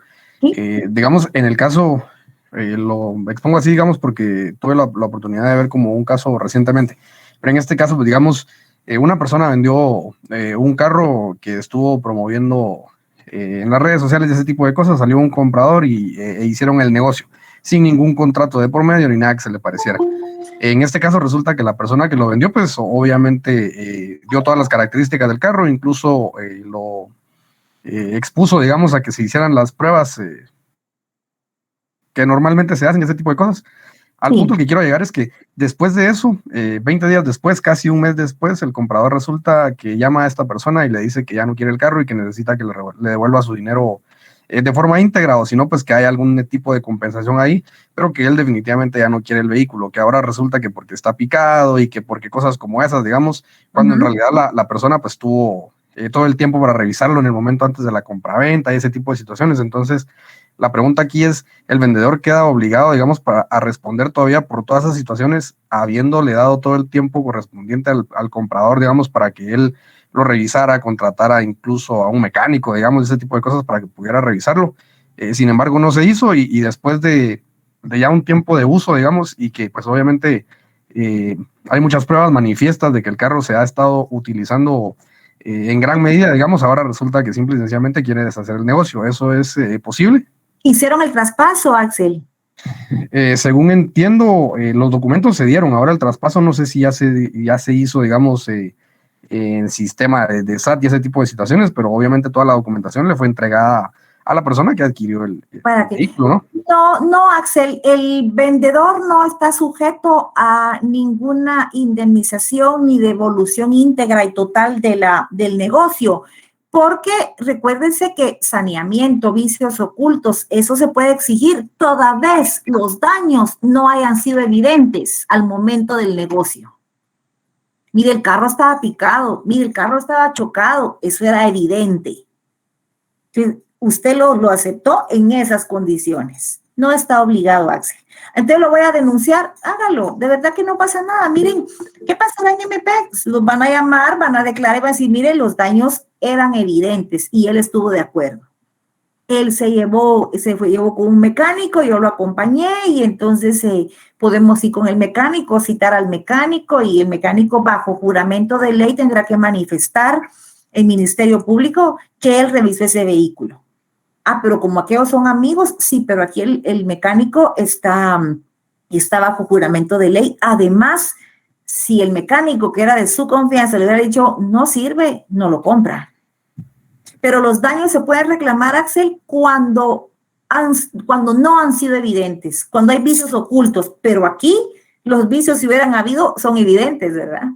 Speaker 4: Digamos, en el caso, lo expongo así, digamos, porque tuve la oportunidad de ver como un caso recientemente, pero en este caso, pues digamos, una persona vendió un carro que estuvo promoviendo en las redes sociales y ese tipo de cosas, salió un comprador y hicieron el negocio sin ningún contrato de por medio ni nada que se le pareciera. En este caso resulta que la persona que lo vendió, pues obviamente dio todas las características del carro, incluso lo expuso, digamos, a que se hicieran las pruebas que normalmente se hacen, ese tipo de cosas. Al punto que quiero llegar es que después de eso, 20 días después, casi un mes después, el comprador resulta que llama a esta persona y le dice que ya no quiere el carro y que necesita que le devuelva su dinero de forma íntegra, o si no, pues que hay algún tipo de compensación ahí, pero que él definitivamente ya no quiere el vehículo, que ahora resulta que porque está picado y que porque cosas como esas, digamos, cuando en realidad la persona pues tuvo todo el tiempo para revisarlo en el momento antes de la compraventa y ese tipo de situaciones. Entonces, la pregunta aquí es, ¿el vendedor queda obligado, digamos, a responder todavía por todas esas situaciones, habiéndole dado todo el tiempo correspondiente al comprador, digamos, para que él lo revisara, contratara incluso a un mecánico, digamos, ese tipo de cosas para que pudiera revisarlo? Sin embargo, no se hizo y después de ya un tiempo de uso, digamos, y que pues obviamente hay muchas pruebas manifiestas de que el carro se ha estado utilizando en gran medida, digamos, ahora resulta que simple y sencillamente quiere deshacer el negocio. ¿Eso es posible?
Speaker 2: ¿Hicieron el traspaso, Axel?
Speaker 4: Según entiendo, los documentos se dieron. Ahora el traspaso no sé si ya se hizo, digamos, en sistema de SAT y ese tipo de situaciones, pero obviamente toda la documentación le fue entregada a la persona que adquirió el
Speaker 2: ¿Para qué?
Speaker 4: vehículo, ¿no?
Speaker 2: No, Axel, el vendedor no está sujeto a ninguna indemnización ni devolución íntegra y total del negocio, porque recuérdense que saneamiento, vicios ocultos, eso se puede exigir toda vez los daños no hayan sido evidentes al momento del negocio. Mire, el carro estaba picado, mire, el carro estaba chocado, eso era evidente. Usted lo aceptó en esas condiciones. No está obligado, Axel. Entonces lo voy a denunciar, hágalo. De verdad que no pasa nada. Miren, ¿qué pasará en MP? Los van a llamar, van a declarar y van a decir, miren, los daños eran evidentes y él estuvo de acuerdo. Él se llevó con un mecánico, yo lo acompañé y entonces podemos ir con el mecánico, citar al mecánico y el mecánico bajo juramento de ley tendrá que manifestar el Ministerio Público que él revisó ese vehículo. Pero como aquellos son amigos, sí, pero aquí el mecánico está bajo juramento de ley. Además, si el mecánico que era de su confianza le hubiera dicho, no sirve, no lo compra. Pero los daños se pueden reclamar, Axel, cuando no han sido evidentes, cuando hay vicios ocultos. Pero aquí, los vicios, si hubieran habido, son evidentes, ¿verdad?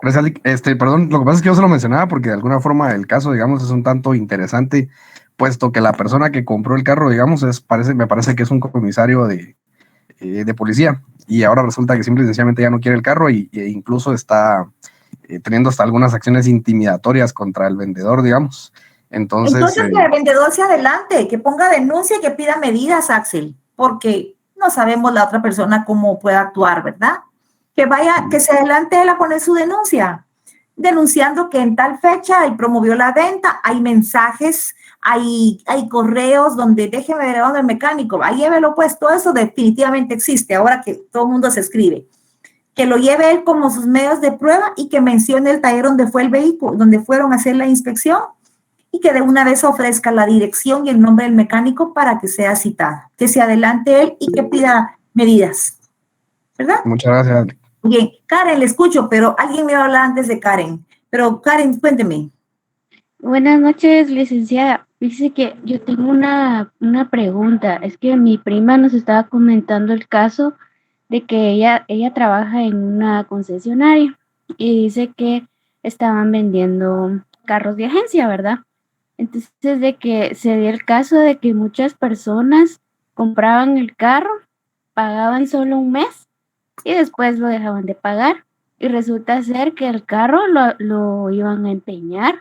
Speaker 4: Gracias, perdón, lo que pasa es que yo se lo mencionaba porque de alguna forma el caso, digamos, es un tanto interesante, puesto que la persona que compró el carro, digamos, me parece que es un comisario de policía, y ahora resulta que simple y sencillamente ya no quiere el carro e incluso está teniendo hasta algunas acciones intimidatorias contra el vendedor, digamos. Entonces
Speaker 2: que el vendedor se adelante, que ponga denuncia y que pida medidas, Axel, porque no sabemos la otra persona cómo puede actuar, ¿verdad? Que se adelante él a poner su denuncia, denunciando que en tal fecha él promovió la venta, hay mensajes, hay correos donde déjeme ver a dónde el mecánico, va, llévelo pues, todo eso definitivamente existe, ahora que todo el mundo se escribe. Que lo lleve él como sus medios de prueba y que mencione el taller donde fue el vehículo, donde fueron a hacer la inspección y que de una vez ofrezca la dirección y el nombre del mecánico para que sea citada, que se adelante él y que pida medidas, ¿verdad?
Speaker 4: Muchas gracias.
Speaker 2: Bien, Karen, le escucho, pero alguien me va a hablar antes de Karen. Pero Karen, cuénteme.
Speaker 16: Buenas noches, licenciada. Dice que yo tengo una pregunta. Es que mi prima nos estaba comentando el caso de que ella trabaja en una concesionaria y dice que estaban vendiendo carros de agencia, ¿verdad? Entonces, de que se dio el caso de que muchas personas compraban el carro, pagaban solo un mes y después lo dejaban de pagar. Y resulta ser que el carro lo iban a empeñar.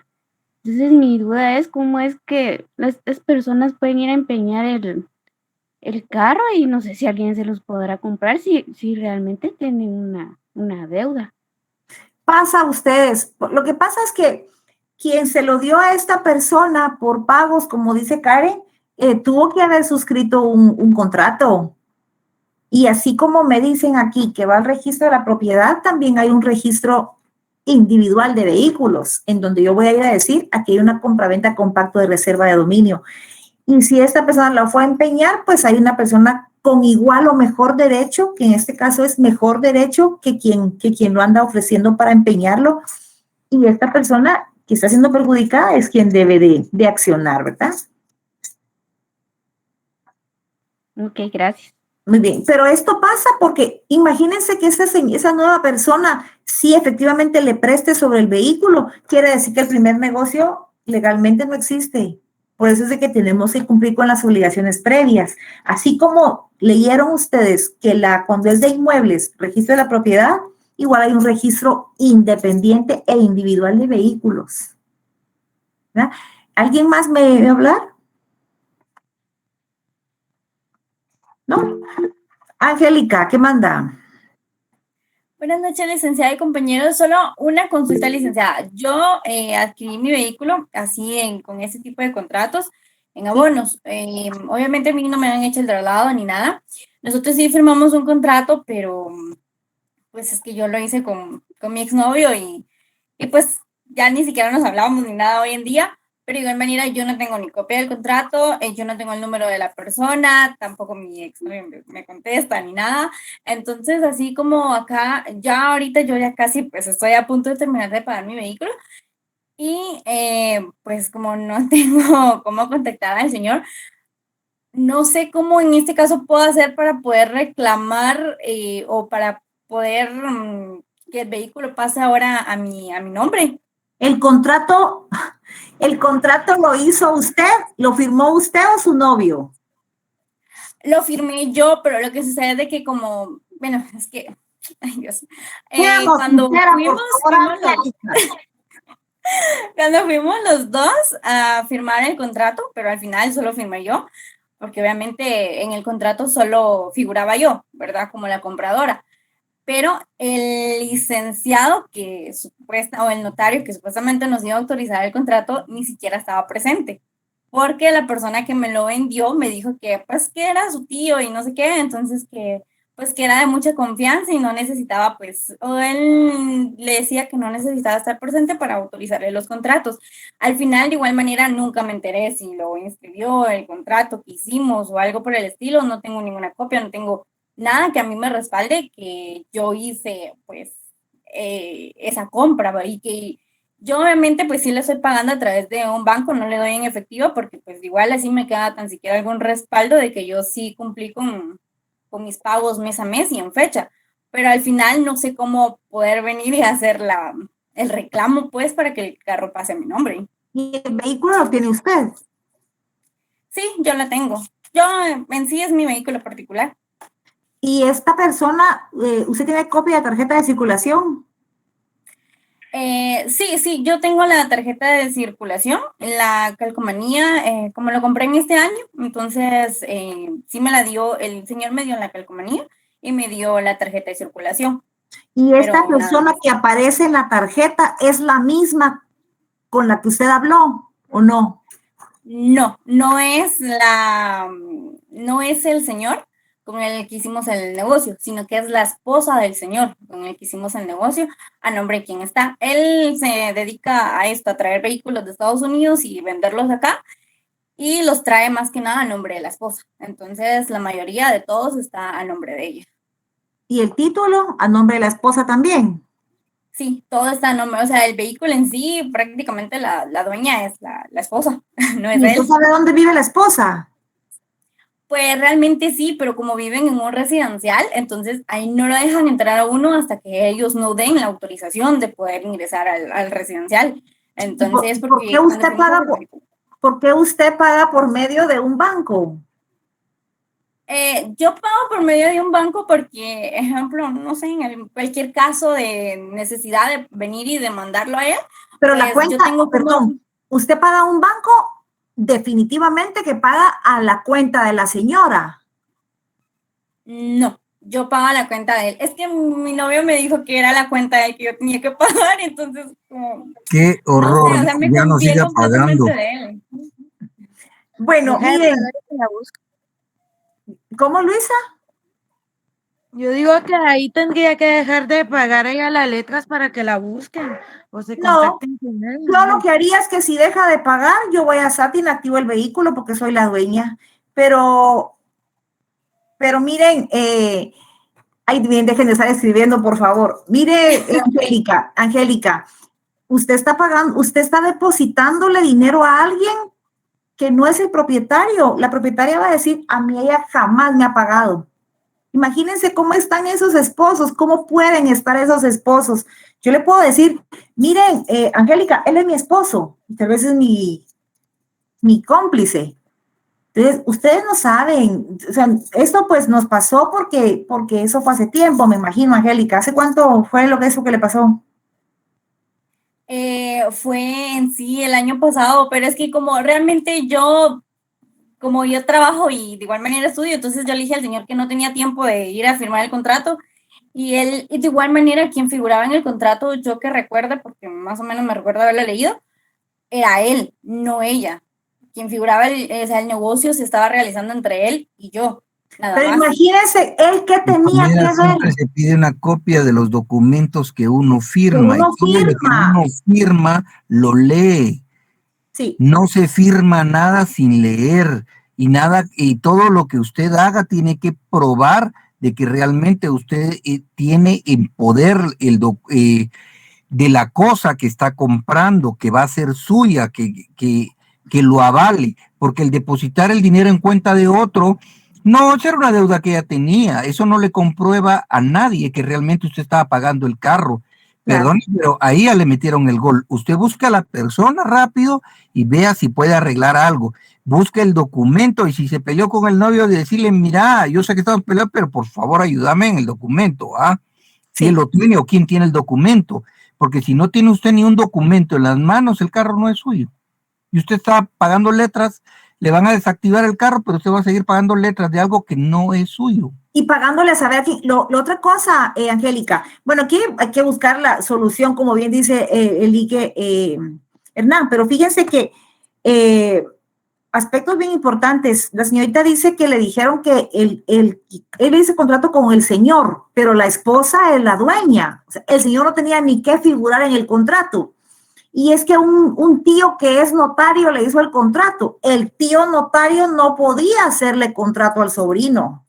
Speaker 16: Entonces, mi duda es cómo es que estas personas pueden ir a empeñar el carro y no sé si alguien se los podrá comprar si realmente tienen una deuda.
Speaker 2: Pasa a ustedes. Lo que pasa es que quien se lo dio a esta persona por pagos, como dice Karen, tuvo que haber suscrito un contrato. Y así como me dicen aquí que va al registro de la propiedad, también hay un registro individual de vehículos, en donde yo voy a ir a decir, aquí hay una compraventa con pacto de reserva de dominio. Y si esta persona la fue a empeñar, pues hay una persona con igual o mejor derecho, que en este caso es mejor derecho que quien lo anda ofreciendo para empeñarlo. Y esta persona que está siendo perjudicada es quien debe de accionar, ¿verdad?
Speaker 16: Ok, gracias.
Speaker 2: Muy bien, pero esto pasa porque imagínense que esa nueva persona, si efectivamente le preste sobre el vehículo, quiere decir que el primer negocio legalmente no existe. Por eso es de que tenemos que cumplir con las obligaciones previas. Así como leyeron ustedes que cuando es de inmuebles, registro de la propiedad, igual hay un registro independiente e individual de vehículos. ¿Verdad? ¿Alguien más me va a hablar? ¿No? Angélica, ¿qué manda?
Speaker 17: Buenas noches, licenciada y compañeros. Solo una consulta, licenciada. Yo adquirí mi vehículo así con ese tipo de contratos en abonos. Obviamente a mí no me han hecho el traslado ni nada. Nosotros sí firmamos un contrato, pero pues es que yo lo hice con mi exnovio y pues ya ni siquiera nos hablábamos ni nada hoy en día. Pero de igual manera yo no tengo ni copia del contrato, yo no tengo el número de la persona, tampoco mi ex me contesta ni nada. Entonces, así como acá, ya ahorita yo ya casi pues estoy a punto de terminar de pagar mi vehículo Y pues como no tengo cómo contactar al señor, no sé cómo en este caso puedo hacer para poder reclamar o para poder que el vehículo pase ahora a mi nombre.
Speaker 2: El contrato lo hizo usted, lo firmó usted o su novio.
Speaker 17: Lo firmé yo, pero lo que sucede es de que como, bueno, es que, ay Dios, cuando fuimos los dos a firmar el contrato, pero al final solo firmé yo, porque obviamente en el contrato solo figuraba yo, ¿verdad? Como la compradora. Pero el licenciado o el notario que supuestamente nos iba a autorizar el contrato ni siquiera estaba presente, porque la persona que me lo vendió me dijo que pues que era su tío y no sé qué, entonces que pues que era de mucha confianza y no necesitaba pues, o él le decía que no necesitaba estar presente para autorizarle los contratos. Al final, de igual manera, nunca me enteré si lo inscribió, el contrato que hicimos o algo por el estilo, no tengo ninguna copia, no tengo nada que a mí me respalde que yo hice pues esa compra, y que yo obviamente pues sí le estoy pagando a través de un banco, no le doy en efectivo porque pues igual así me queda tan siquiera algún respaldo de que yo sí cumplí con mis pagos mes a mes y en fecha, pero al final no sé cómo poder venir y hacer el reclamo pues para que el carro pase a mi nombre.
Speaker 2: ¿Y el vehículo lo tiene usted?
Speaker 17: Sí, yo lo tengo. Yo en sí es mi vehículo particular.
Speaker 2: ¿Y esta persona, usted tiene copia de tarjeta de circulación?
Speaker 17: Sí, yo tengo la tarjeta de circulación, la calcomanía, como lo compré en este año, entonces sí me la dio, el señor me dio la calcomanía y me dio la tarjeta de circulación.
Speaker 2: ¿Y esta persona que aparece en la tarjeta es la misma con la que usted habló o no?
Speaker 17: No, no es el señor con el que hicimos el negocio, sino que es la esposa del señor con el que hicimos el negocio, a nombre de quien está. Él se dedica a esto, a traer vehículos de Estados Unidos y venderlos acá, y los trae más que nada a nombre de la esposa. Entonces, la mayoría de todos está a nombre de ella.
Speaker 2: ¿Y el título a nombre de la esposa también?
Speaker 17: Sí, todo está a nombre, o sea, el vehículo en sí, prácticamente la dueña es la esposa, no es
Speaker 2: ¿Y
Speaker 17: él.
Speaker 2: usted sabe dónde vive la esposa?
Speaker 17: Pues realmente sí, pero como viven en un residencial, entonces ahí no lo dejan entrar a uno hasta que ellos no den la autorización de poder ingresar al residencial. Entonces,
Speaker 2: ¿Por qué usted paga por medio de un banco?
Speaker 17: Yo pago por medio de un banco porque, ejemplo, no sé, en cualquier caso de necesidad de venir y demandarlo a él.
Speaker 2: Pero
Speaker 17: pues,
Speaker 2: la cuenta,
Speaker 17: yo tengo
Speaker 2: perdón, ¿usted paga a un banco? Definitivamente que paga a la cuenta de la señora.
Speaker 17: No, yo pago la cuenta de él. Es que mi novio me dijo que era la cuenta de él que yo tenía que pagar, entonces como...
Speaker 8: ¡Qué horror!
Speaker 17: No sé, o sea, me
Speaker 8: Ya no
Speaker 17: confié
Speaker 8: siga
Speaker 17: completamente
Speaker 8: pagando.
Speaker 17: de él.
Speaker 2: Bueno, miren. ¿Cómo, Luisa?
Speaker 18: Yo digo que ahí tendría que dejar de pagar ella las letras para que la busquen o se
Speaker 2: No,
Speaker 18: contacten con él.
Speaker 2: yo lo que haría es que si deja de pagar, yo voy a Satin, activo el vehículo porque soy la dueña. Pero miren, ay, bien, dejen de estar escribiendo, por favor. Mire, Angélica, usted está depositándole dinero a alguien que no es el propietario. La propietaria va a decir, a mí ella jamás me ha pagado. Imagínense cómo están esos esposos, cómo pueden estar esos esposos. Yo le puedo decir, miren, Angélica, él es mi esposo, y tal vez es mi cómplice. Entonces, ustedes no saben, o sea, esto pues nos pasó porque eso fue hace tiempo, me imagino, Angélica. ¿Hace cuánto fue eso que le pasó?
Speaker 17: Fue en sí el año pasado, pero es que como realmente como yo trabajo y de igual manera estudio, entonces yo le dije al señor que no tenía tiempo de ir a firmar el contrato, y él de igual manera quien figuraba en el contrato, yo que recuerde, porque más o menos me recuerdo haberlo leído, era él, no ella. Quien figuraba, o sea, el negocio se estaba realizando entre él y yo. Nada
Speaker 2: Pero
Speaker 17: más.
Speaker 2: Imagínense, él que tenía que ver.
Speaker 8: Siempre se pide una copia de los documentos que uno firma.
Speaker 2: Uno
Speaker 8: y todo lo que uno firma lo lee.
Speaker 2: Sí.
Speaker 8: No se firma nada sin leer y todo lo que usted haga tiene que probar de que realmente usted tiene en poder de la cosa que está comprando, que va a ser suya, que lo avale, porque el depositar el dinero en cuenta de otro, no, esa era una deuda que ella tenía, eso no le comprueba a nadie que realmente usted estaba pagando el carro. Perdón, pero ahí ya le metieron el gol. Usted busca a la persona rápido y vea si puede arreglar algo. Busca el documento y si se peleó con el novio, de decirle, mira, yo sé que estamos peleados, pero por favor ayúdame en el documento, ¿ah? Si él lo tiene o quién tiene el documento. Porque si no tiene usted ni un documento en las manos, el carro no es suyo. Y usted está pagando letras, le van a desactivar el carro, pero usted va a seguir pagando letras de algo que no es suyo.
Speaker 2: Y pagándole a saber aquí, lo otra cosa, Angélica, bueno, aquí hay que buscar la solución, como bien dice el Ike Hernán, pero fíjense que aspectos bien importantes. La señorita dice que le dijeron que él hizo contrato con el señor, pero la esposa es la dueña. O sea, el señor no tenía ni que figurar en el contrato. Y es que un tío que es notario le hizo el contrato. El tío notario no podía hacerle contrato al sobrino.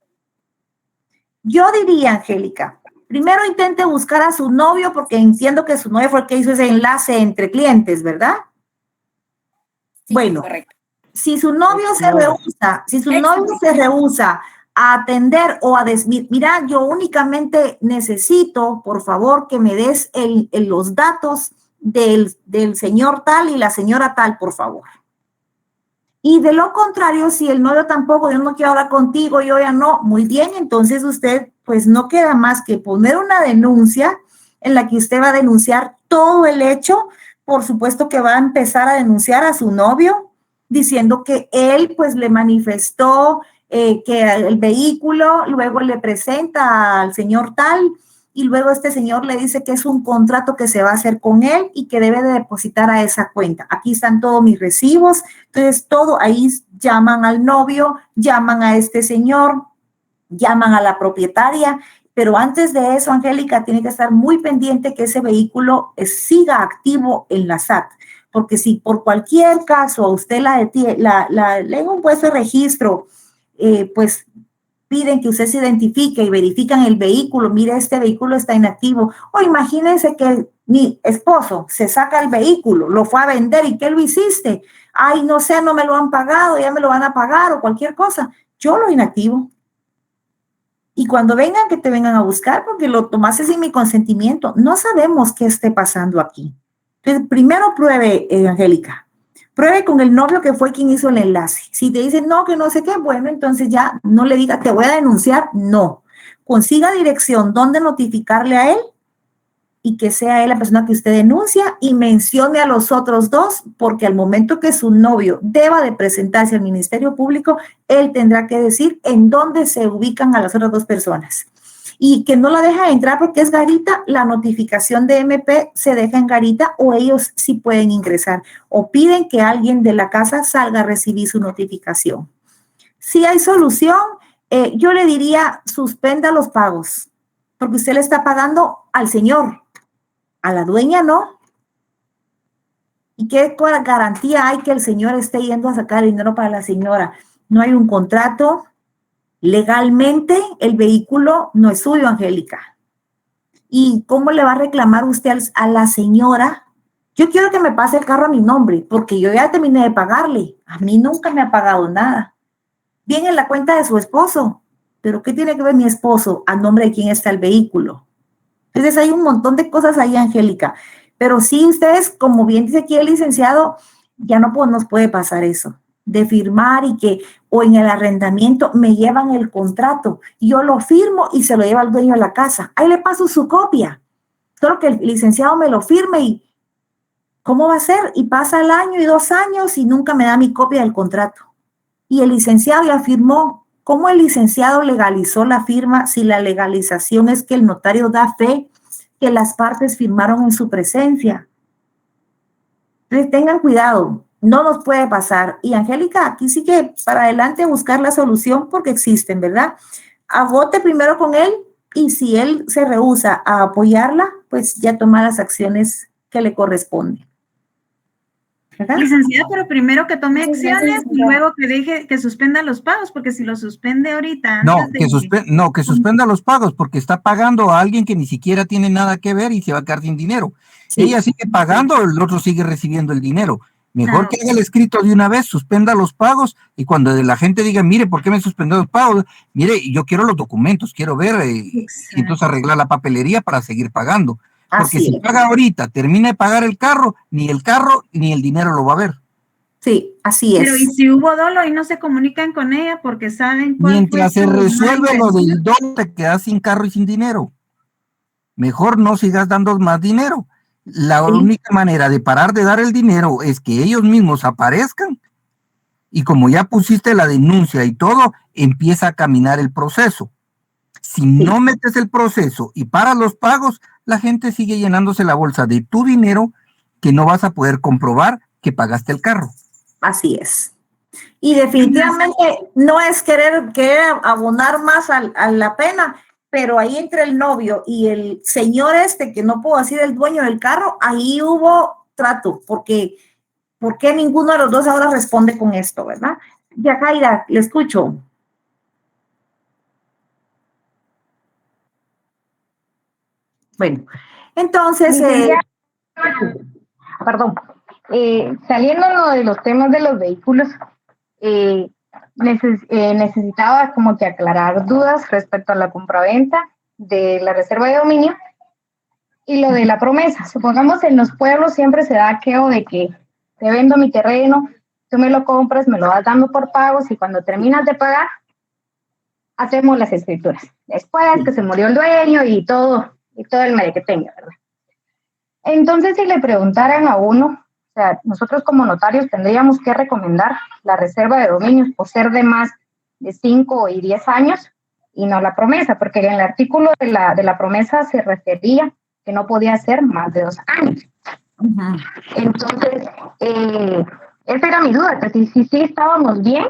Speaker 2: Yo diría, Angélica, primero intente buscar a su novio, porque entiendo que su novio fue el que hizo ese enlace entre clientes, ¿verdad? Sí, bueno, correcto. Si su novio se rehúsa a atender o a mira, yo únicamente necesito, por favor, que me des los datos del señor tal y la señora tal, por favor. Y de lo contrario, si el novio tampoco, yo no quiero hablar contigo, yo ya no, muy bien, entonces usted pues no queda más que poner una denuncia en la que usted va a denunciar todo el hecho. Por supuesto que va a empezar a denunciar a su novio, diciendo que él pues le manifestó que el vehículo, luego le presenta al señor tal, y luego este señor le dice que es un contrato que se va a hacer con él y que debe de depositar a esa cuenta. Aquí están todos mis recibos. Entonces, todo ahí llaman al novio, llaman a este señor, llaman a la propietaria. Pero antes de eso, Angélica, tiene que estar muy pendiente que ese vehículo siga activo en la SAT. Porque si por cualquier caso a usted le han puesto el registro, pues piden que usted se identifique y verifican el vehículo, mire, este vehículo está inactivo. O imagínense que mi esposo se saca el vehículo, lo fue a vender, ¿y qué lo hiciste? Ay, no sé, no me lo han pagado, ya me lo van a pagar o cualquier cosa. Yo lo inactivo. Y cuando vengan, que te vengan a buscar porque lo tomaste sin mi consentimiento. No sabemos qué esté pasando aquí. Entonces, primero pruebe, Angélica. Pruebe con el novio que fue quien hizo el enlace. Si te dicen no, que no sé qué, bueno, entonces ya no le diga, te voy a denunciar, no. Consiga dirección donde notificarle a él y que sea él la persona que usted denuncia y mencione a los otros dos, porque al momento que su novio deba de presentarse al Ministerio Público, él tendrá que decir en dónde se ubican a las otras dos personas. Y que no la deja entrar porque es garita, la notificación de MP se deja en garita o ellos sí pueden ingresar o piden que alguien de la casa salga a recibir su notificación. Si hay solución, yo le diría suspenda los pagos porque usted le está pagando al señor, a la dueña no. ¿Y qué garantía hay que el señor esté yendo a sacar el dinero para la señora? No hay un contrato. Legalmente, el vehículo no es suyo, Angélica. ¿Y cómo le va a reclamar usted a la señora? Yo quiero que me pase el carro a mi nombre, porque yo ya terminé de pagarle. A mí nunca me ha pagado nada. Bien en la cuenta de su esposo. Pero ¿qué tiene que ver mi esposo a nombre de quién está el vehículo? Entonces hay un montón de cosas ahí, Angélica. Pero sí, ustedes, como bien dice aquí el licenciado, ya no nos puede pasar eso. De firmar y que, o en el arrendamiento, me llevan el contrato. Yo lo firmo y se lo lleva al dueño de la casa. Ahí le paso su copia. Solo que el licenciado me lo firme y ¿cómo va a ser? Y pasa el año y 2 años y nunca me da mi copia del contrato. Y el licenciado ya firmó. ¿Cómo el licenciado legalizó la firma si la legalización es que el notario da fe que las partes firmaron en su presencia? Entonces tengan cuidado. No nos puede pasar. Y Angélica, aquí sí que para adelante buscar la solución porque existen, ¿verdad? Agote primero con él y si él se rehúsa a apoyarla, pues ya toma las acciones que le corresponden. ¿verdad?
Speaker 1: Licenciada, pero primero que tome
Speaker 17: Muchas gracias,
Speaker 1: acciones y
Speaker 17: licenciada.
Speaker 1: luego que deje, que suspenda los pagos, porque si los suspende ahorita
Speaker 8: No,
Speaker 1: antes de...
Speaker 8: que suspenda los pagos porque está pagando a alguien que ni siquiera tiene nada que ver y se va a quedar sin dinero. Ella sigue pagando, el otro sigue recibiendo el dinero. Mejor que haga el escrito de una vez, suspenda los pagos y cuando la gente diga, mire, ¿por qué me suspendió los pagos? Mire, yo quiero los documentos, quiero ver y entonces arreglar la papelería para seguir pagando. Porque
Speaker 2: Así
Speaker 8: si
Speaker 2: es.
Speaker 8: paga ahorita, termina de pagar el carro ni el dinero lo va a ver.
Speaker 2: Sí, así
Speaker 1: Pero y si hubo dolo y no se comunican con ella porque saben cuál
Speaker 8: Mientras
Speaker 1: fue
Speaker 8: se
Speaker 1: su mala
Speaker 8: resuelve lo
Speaker 1: intención.
Speaker 8: del don, te quedas sin carro y sin dinero. Mejor no sigas dando más dinero. La única manera de parar de dar el dinero es que ellos mismos aparezcan y como ya pusiste la denuncia y todo, empieza a caminar el proceso. Si no metes el proceso y paras los pagos, la gente sigue llenándose la bolsa de tu dinero que no vas a poder comprobar que pagaste el carro.
Speaker 2: Así es. Y definitivamente no es querer abonar más a la pena, pero ahí entre el novio y el señor que no puedo decir el dueño del carro, ahí hubo trato, porque ¿por qué ninguno de los dos ahora responde con esto, verdad? Yajaira, le escucho. Bueno, entonces...
Speaker 19: Perdón. Saliendo de los temas de los vehículos, necesitaba como que aclarar dudas respecto a la compraventa de la reserva de dominio y lo de la promesa. Supongamos en los pueblos siempre se da aquello de que te vendo mi terreno, tú me lo compras, me lo vas dando por pagos y cuando terminas de pagar, hacemos las escrituras. Después que se murió el dueño y todo el merequetengue, ¿verdad? Entonces, si le preguntaran a uno, o sea, nosotros como notarios tendríamos que recomendar la reserva de dominios por ser de más de 5 y 10 años y no la promesa, porque en el artículo de la promesa se refería que no podía ser más de 2 años. Entonces, esa era mi duda, que si estábamos bien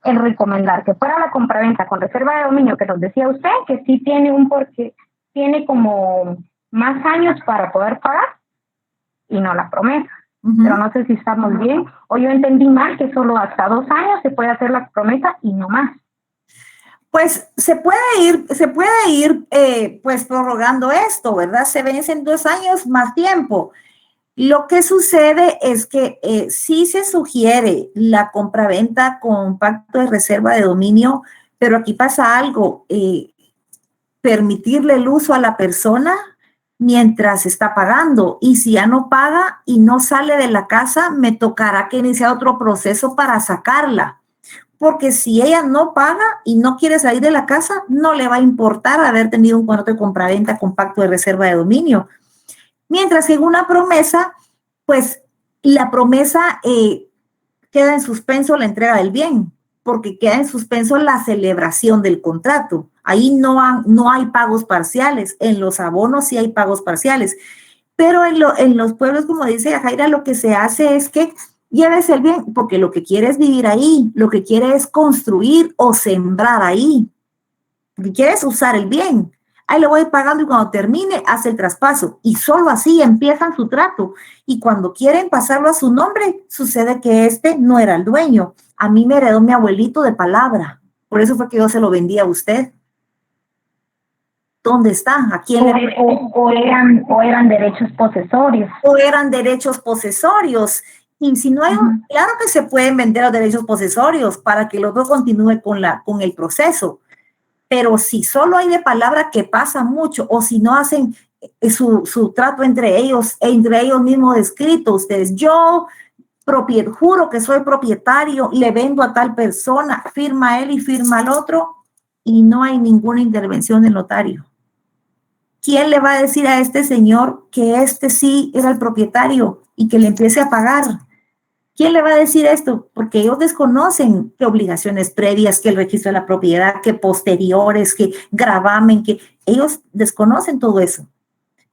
Speaker 19: en recomendar que fuera la compraventa con reserva de dominio, que nos decía usted, que sí tiene porque tiene como más años para poder pagar y no la promesa. Pero no sé si estamos bien o yo entendí mal que solo hasta 2 años se puede hacer la promesa y no más.
Speaker 2: Pues se puede ir pues prorrogando esto, ¿verdad? Se vencen 2 años más tiempo. Lo que sucede es que sí se sugiere la compraventa con pacto de reserva de dominio, pero aquí pasa algo, permitirle el uso a la persona mientras está pagando, y si ya no paga y no sale de la casa, me tocará que iniciar otro proceso para sacarla, porque si ella no paga y no quiere salir de la casa, no le va a importar haber tenido un contrato de compraventa con pacto de reserva de dominio. Mientras que en una promesa, pues la promesa queda en suspenso la entrega del bien, porque queda en suspenso la celebración del contrato. Ahí no hay pagos parciales. En los abonos sí hay pagos parciales. Pero en los pueblos, como dice Yajaira, lo que se hace es que lleves el bien, porque lo que quiere es vivir ahí, lo que quiere es construir o sembrar ahí. Lo que quiere es usar el bien. Ahí lo voy pagando y cuando termine, hace el traspaso. Y solo así empiezan su trato. Y cuando quieren pasarlo a su nombre, sucede que no era el dueño. A mí me heredó mi abuelito de palabra. Por eso fue que yo se lo vendí a usted. ¿Dónde está? ¿A quién
Speaker 19: o eran derechos posesorios.
Speaker 2: O eran derechos posesorios. Y si no hay claro que se pueden vender los derechos posesorios para que el otro continúe con el proceso. Pero si solo hay de palabra, que pasa mucho, o si no hacen su trato entre ellos mismos escrito, ustedes, yo juro que soy propietario, le vendo a tal persona, firma él y firma el otro, y no hay ninguna intervención del notario. ¿Quién le va a decir a este señor que sí era el propietario y que le empiece a pagar? ¿Quién le va a decir esto? Porque ellos desconocen qué obligaciones previas, que el registro de la propiedad, que posteriores, que gravamen, que ellos desconocen todo eso.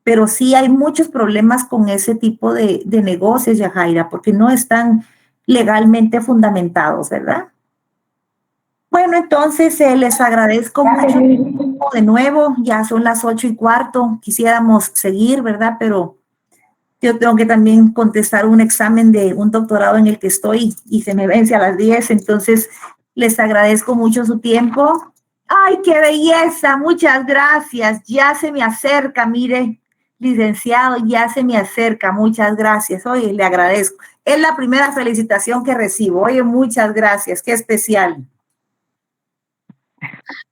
Speaker 2: Pero sí hay muchos problemas con ese tipo de negocios, Yajaira, porque no están legalmente fundamentados, ¿verdad? Bueno, entonces les agradezco mucho de nuevo. Ya son las 8:15. Quisiéramos seguir, ¿verdad? Pero Yo tengo que también contestar un examen de un doctorado en el que estoy y se me vence a las 10, entonces les agradezco mucho su tiempo. ¡Ay, qué belleza! Muchas gracias. Ya se me acerca, mire, licenciado, ya se me acerca. Muchas gracias. Oye, le agradezco. Es la primera felicitación que recibo. Oye, muchas gracias. Qué especial.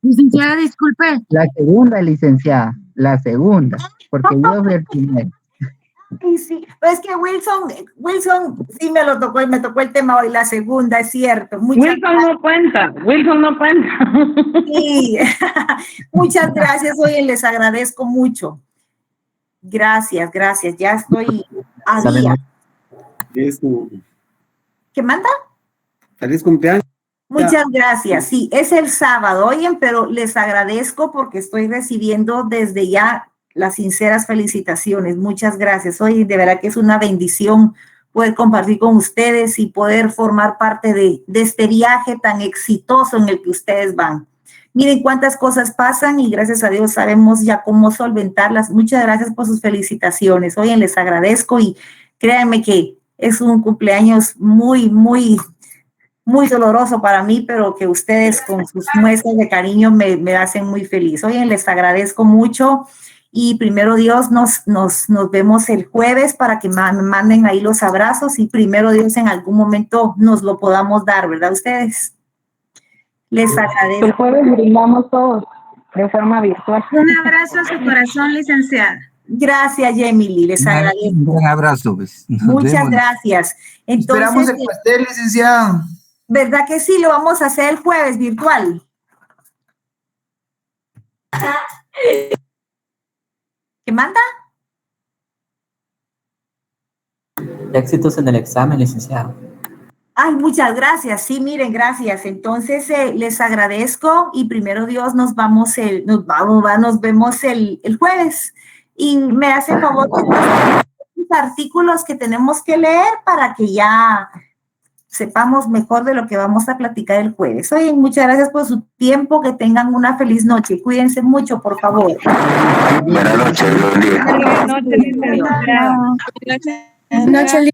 Speaker 20: Licenciada, disculpe.
Speaker 21: La segunda, licenciada, la segunda, porque yo fui el primero.
Speaker 2: Sí, sí, pues es que Wilson sí me lo tocó y me tocó el tema hoy, la segunda, es cierto.
Speaker 22: Wilson no cuenta.
Speaker 2: Sí, muchas gracias, oye, les agradezco mucho. Gracias, ya estoy a día. ¿Qué manda?
Speaker 6: Feliz cumpleaños.
Speaker 2: Muchas gracias, sí, es el sábado, oyen, pero les agradezco porque estoy recibiendo desde ya las sinceras felicitaciones. Muchas gracias. Hoy de verdad que es una bendición poder compartir con ustedes y poder formar parte de este viaje tan exitoso en el que ustedes van. Miren cuántas cosas pasan y gracias a Dios sabemos ya cómo solventarlas. Muchas gracias por sus felicitaciones. Oye, les agradezco y créanme que es un cumpleaños muy doloroso para mí, pero que ustedes con sus muestras de cariño me hacen muy feliz. Oye, les agradezco mucho. Y primero Dios, nos vemos el jueves para que manden ahí los abrazos y primero Dios en algún momento nos lo podamos dar, ¿verdad ustedes? Les agradezco.
Speaker 19: El jueves brindamos todos de forma virtual.
Speaker 1: Un abrazo a su corazón, licenciada.
Speaker 2: Gracias, Emily, les agradezco.
Speaker 8: Un abrazo. Pues.
Speaker 2: Muchas gracias. Entonces,
Speaker 23: esperamos el pastel, licenciada.
Speaker 2: ¿Verdad que sí? Lo vamos a hacer el jueves virtual. ¿Qué manda?
Speaker 24: Éxitos en el examen, licenciado.
Speaker 2: Ay, muchas gracias. Sí, miren, gracias. Entonces, les agradezco y primero Dios nos vemos el jueves. Y me hacen favor de los artículos que tenemos que leer para que ya sepamos mejor de lo que vamos a platicar el jueves. Oye, muchas gracias por su tiempo, que tengan una feliz noche. Cuídense mucho, por favor.
Speaker 23: Buenas noches,
Speaker 2: Buenas noches.
Speaker 1: Buenas noches.